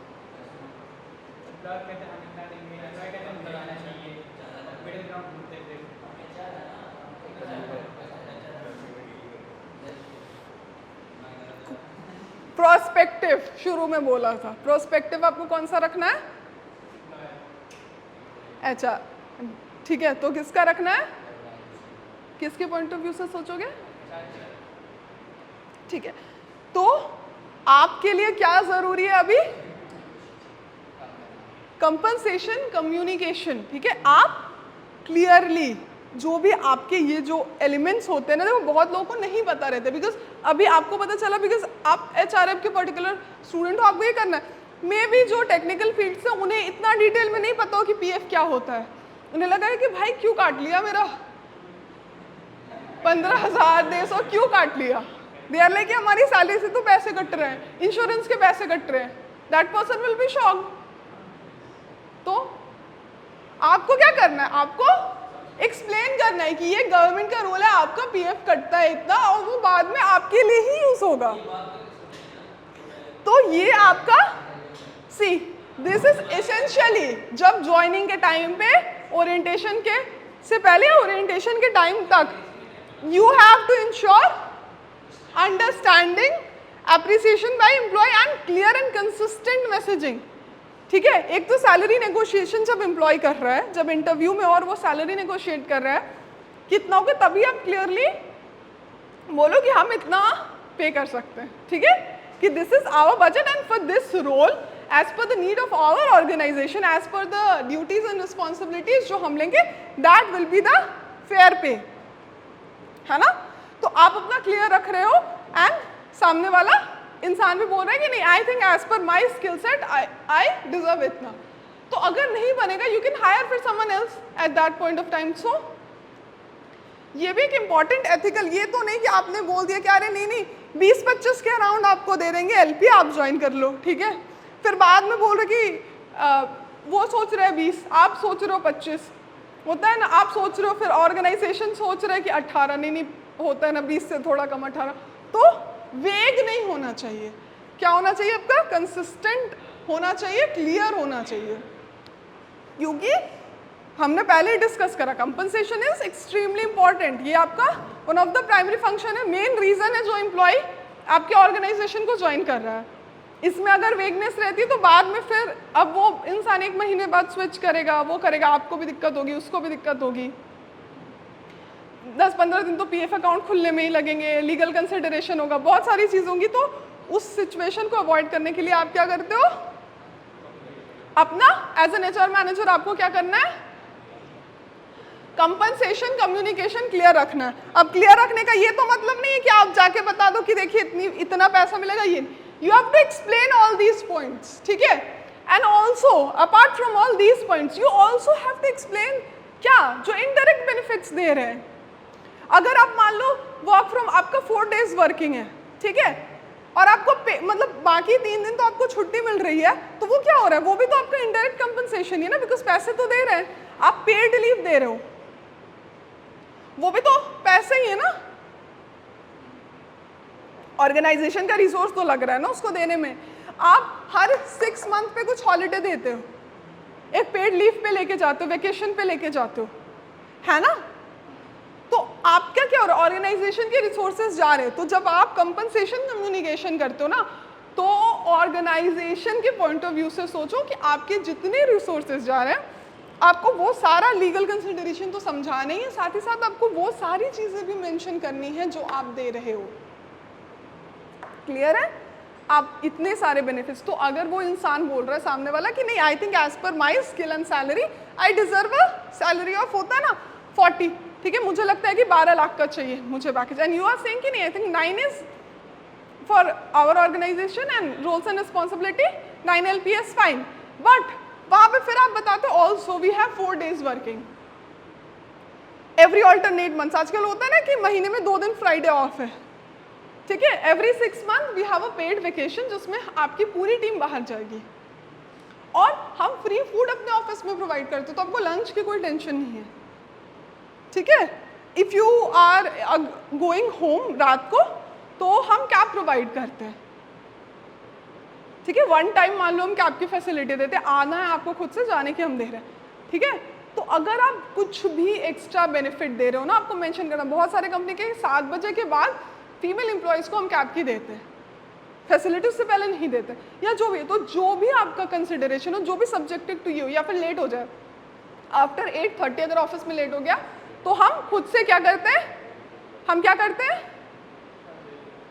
A: प्रोस्पेक्टिव शुरू में बोला था, प्रोस्पेक्टिव आपको कौन सा रखना है? अच्छा ठीक है, तो किसका रखना है, किसके पॉइंट ऑफ व्यू से सोचोगे? ठीक है, तो आपके लिए क्या जरूरी है अभी? कंपनसेशन, कम्युनिकेशन, ठीक है। आप क्लियरली जो भी आपके ये जो एलिमेंट्स होते हैं ना, वो बहुत लोगों को नहीं पता रहते, बिकॉज अभी आपको पता चला बिकॉज आप HRF के पर्टिकुलर स्टूडेंट हो, आपको ये करना है। मे भी जो टेक्निकल फील्ड से उन्हें इतना डिटेल में नहीं पता हो कि PF क्या होता है, उन्हें लगा है कि भाई क्यों काट लिया मेरा 15,200 क्यों काट लिया, दे आर लाइक हमारी सैलरी से तो पैसे कट रहे हैं, इंश्योरेंस के पैसे कट रहे हैं, that person will be shocked. तो आपको क्या करना है, आपको एक्सप्लेन करना है कि ये गवर्नमेंट का रूल है, आपका PF कटता है इतना और वो बाद में आपके लिए ही यूज होगा। तो ये आपका सी दिस इज एसेंशियली जब ज्वाइनिंग के टाइम पे, ओरिएंटेशन के से पहले, ओरिएंटेशन के टाइम तक, you have to ensure understanding, appreciation by employee and clear and consistent messaging. ठीक है, एक तो सैलरी नेगोशिएशन जब एम्प्लॉय कर रहा है, जब इंटरव्यू में और वो सैलरी नेगोशिएट कर रहा है कितना होगा, तभी आप क्लियरली बोलो कि हम इतना पे कर सकते हैं, ठीक है, कि this is our budget and for this role as per the need of our organisation, as per the duties and responsibilities जो हम लेंगे, that will be the fair pay, है ना। तो आप अपना क्लियर रख रहे हो एंड सामने वाला इंसान भी बोल रहा है कि नहीं I think as per my skill set I deserve इतना। तो अगर नहीं बनेगा यू कैन हायर फिर someone else at that point of time. So ये भी एक इम्पॉर्टेंट एथिकल, ये तो नहीं कि आपने बोल दिया कि अरे नहीं 20-25 के अराउंड आपको दे देंगे एलपी आप ज्वाइन कर लो, ठीक है, फिर बाद में बोल रहे कि वो सोच रहे हैं 20, आप सोच रहे हो 25, होता है ना, आप सोच रहे हो, फिर ऑर्गेनाइजेशन सोच रहे हैं कि 18, नहीं होता है ना 20 से थोड़ा कम 18। तो वेग नहीं होना चाहिए, क्या होना चाहिए आपका, कंसिस्टेंट होना चाहिए, क्लियर होना चाहिए। क्योंकि हमने पहले ही डिस्कस करा कंपनसेशन इज एक्सट्रीमली इंपॉर्टेंट, ये आपका one of the primary function है, मेन रीजन है जो एम्प्लॉय आपके ऑर्गेनाइजेशन को ज्वाइन कर रहा है। इसमें अगर वेगनेस रहती है तो बाद में फिर अब वो इंसान 1 महीने बाद स्विच करेगा, वो करेगा, आपको भी दिक्कत होगी, उसको भी दिक्कत होगी, 10-15 दिन तो पीएफ अकाउंट खुलने में ही लगेंगे, लीगल कंसिडरेशन होगा, बहुत सारी चीज़ होंगी। तो उस सिचुएशन को अवॉइड करने के लिए आप क्या करते हो, अपना एज एन एचआर मैनेजर आपको क्या करना है, कंपनसेशन कम्युनिकेशन क्लियर रखना है। अब क्लियर रखने का ये तो मतलब नहीं है कि आप जाके बता दो कि देखिए इतना पैसा मिलेगा, ये you have to explain all these points, ठीक है। And also apart from all these points you also have to explain क्या जो इनडायरेक्ट बेनिफिट्स दे रहे हैं। अगर आप मान लो वर्क फ्रॉम आपका 4 days वर्किंग है, ठीक है, और आपको मतलब बाकी 3 दिन तो आपको छुट्टी मिल रही है, तो वो क्या हो रहा है, वो भी तो आपका इनडायरेक्ट कंपनसेशन है ना, बिकॉज पैसे तो दे रहे हैं, आप पेड लीव दे रहे हो, वो भी तो पैसे ही है ना, ऑर्गेनाइजेशन का रिसोर्स तो लग रहा है ना उसको देने में। आप हर 6 month पे कुछ हॉलीडे देते हो, एक पेड लीव पे लेके जाते हो, वेकेशन पे लेके जाते हो, है ना, तो आपका क्या हो रहा है, ऑर्गेनाइजेशन के रिसोर्सेज जा रहे हैं। तो जब आप कंपनसेशन कम्युनिकेशन करते हो ना, तो ऑर्गेनाइजेशन के पॉइंट ऑफ व्यू से सोचो कि आपके जितने रिसोर्सेज जा रहे हैं आपको वो सारा लीगल कंसिडरेशन तो समझाना ही है, साथ ही साथ आपको वो सारी चीज़ें भी मेंशन करनी है जो आप दे रहे हो। क्लियर है, आप इतने सारे बेनिफिट्स, तो अगर वो इंसान बोल रहा है सामने वाला कि नहीं I think as per my skill and salary I deserve a salary of, होता है ना 40, ठीक है, मुझे लगता है कि 12 लाख का चाहिए मुझे package, and you are saying कि नहीं I think 9 is for our organisation and roles and responsibility, 9 LP is fine, but वहां पे फिर आप बताते हो also we have 4 days working every alternate months. आजकल होता है ना कि महीने में 2 दिन फ्राइडे ऑफ है, ठीक है, every 6 months we have a paid vacation जिसमें आपकी पूरी टीम बाहर जाएगी, और हम फ्री फूड अपने ऑफिस में प्रोवाइड करते हो, तो आपको लंच की कोई टेंशन नहीं है, ठीक है। If you are going home रात को तो हम कैब प्रोवाइड करते हैं, ठीक है, 1 टाइम मान लो हम कैब की फैसिलिटी देते हैं, आना है आपको खुद से, जाने की हम दे रहे हैं, ठीक है। तो अगर आप कुछ भी एक्स्ट्रा बेनिफिट दे रहे हो ना, आपको मेंशन करना, बहुत सारे कंपनी के 7 बजे के बाद फीमेल एम्प्लॉयज़ को हम कैब की देते हैं, फैसिलिटी उससे पहले नहीं देते, या जो भी, तो जो भी आपका कंसिडरेशन हो, जो भी सब्जेक्टेड टू यू, या फिर लेट हो जाए आफ्टर 8:30 अगर ऑफिस में लेट हो गया तो हम खुद से क्या करते हैं, हम क्या करते हैं,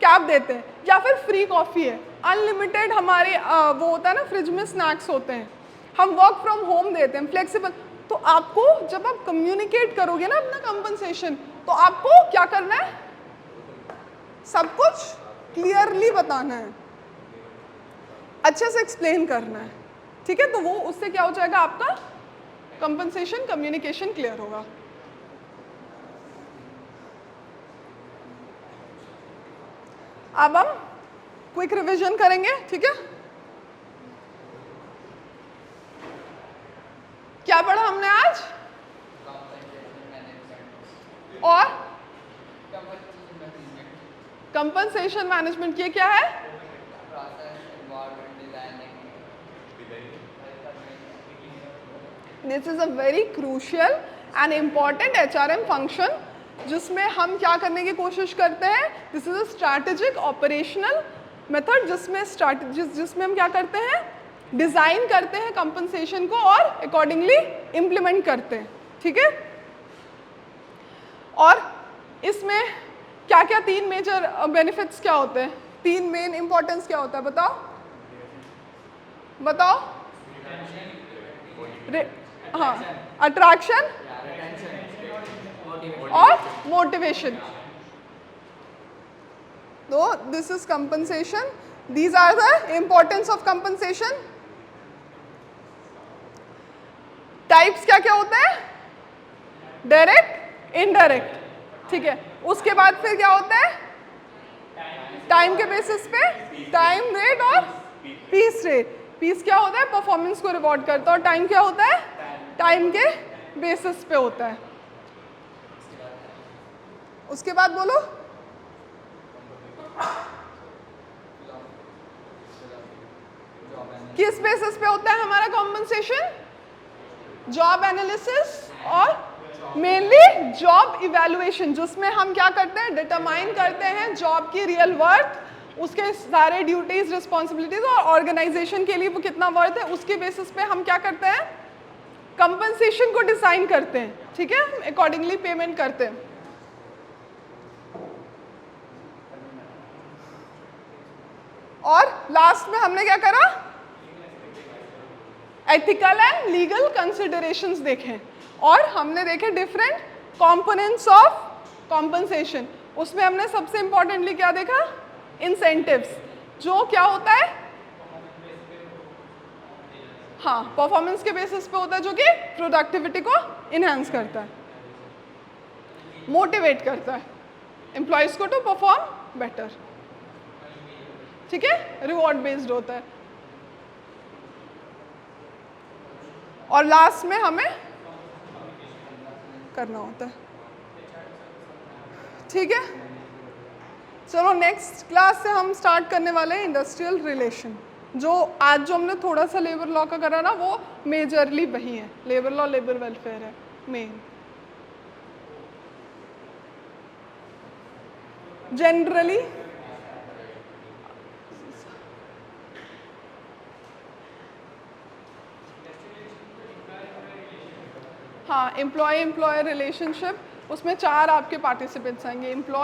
A: कैब देते हैं, या फिर फ्री कॉफ़ी है, अनलिमिटेड हमारे वो होता है ना फ्रिज में स्नैक्स होते हैं, हम वर्क फ्रॉम होम देते हैं, फ्लेक्सिबल। तो आपको जब आप कम्युनिकेट करोगे ना अपना कंपनसेशन, तो आपको क्या करना है, सब कुछ क्लियरली बताना है, अच्छे से एक्सप्लेन करना है, ठीक है। तो वो उससे क्या हो जाएगा, आपका कंपनसेशन कम्युनिकेशन क्लियर होगा। अब हम क्विक रिवीजन करेंगे, ठीक है। क्या पढ़ा हमने आज, और कंपनसेशन मैनेजमेंट, ये क्या है, this is a very crucial and important HRM function, जिसमें हम क्या करने की कोशिश करते हैं, this is a strategic operational method, जिसमें हम क्या करते हैं, डिज़ाइन करते हैं कंपनसेशन को और अकॉर्डिंगली इम्प्लीमेंट करते हैं, ठीक है। और इसमें क्या क्या 3 मेजर बेनिफिट्स क्या होते हैं, 3 मेन इंपॉर्टेंस क्या होता है, बताओ बताओ, हाँ, अट्रैक्शन और मोटिवेशन, तो this is compensation, these are the importance of compensation. Types क्या क्या होते हैं? डायरेक्ट, इनडायरेक्ट, ठीक है। उसके बाद फिर क्या होता है? टाइम के बेसिस पे टाइम रेट और पीस रेट। पीस क्या होता है? परफॉर्मेंस को रिवॉर्ड करता है, और टाइम क्या होता है? टाइम के बेसिस पे होता है। उसके बाद बोलो, किस बेसिस पे होता है हमारा कॉम्पनसेशन? जॉब एनालिसिस और मेनली जॉब इवैल्यूएशन, जिसमें हम क्या करते हैं? डिटरमाइन करते हैं जॉब की रियल वर्थ, उसके सारे ड्यूटीज, रिस्पॉन्सिबिलिटीज और ऑर्गेनाइजेशन के लिए वो कितना वर्थ है, उसके बेसिस पे हम क्या करते हैं? कंपनसेशन को डिसाइन करते हैं, ठीक है, अकॉर्डिंगली पेमेंट करते हैं। और लास्ट में हमने क्या करा? एथिकल एंड लीगल कंसिडरेशंस देखे, और हमने देखे डिफरेंट कंपोनेंट्स ऑफ कॉम्पनसेशन। उसमें हमने सबसे इंपॉर्टेंटली क्या देखा? इंसेंटिव्स, जो क्या होता है? हाँ, परफॉर्मेंस के बेसिस पे होता है, जो कि प्रोडक्टिविटी को इनहेंस करता है, मोटिवेट करता है एम्प्लॉयज को टू परफॉर्म बेटर, ठीक है, रिवॉर्ड बेस्ड होता है। और लास्ट में हमें करना होता है, ठीक है। चलो नेक्स्ट क्लास से हम स्टार्ट करने वाले हैं इंडस्ट्रियल रिलेशन। जो आज जो हमने थोड़ा सा लेबर लॉ का करा ना, वो मेजरली वही है, लेबर लॉ, लेबर वेलफेयर है मेन। जनरली हाँ, एम्प्लॉय एम्प्लॉयर रिलेशनशिप, उसमें 4 आपके पार्टिसिपेंट्स आएंगे, एम्प्लॉय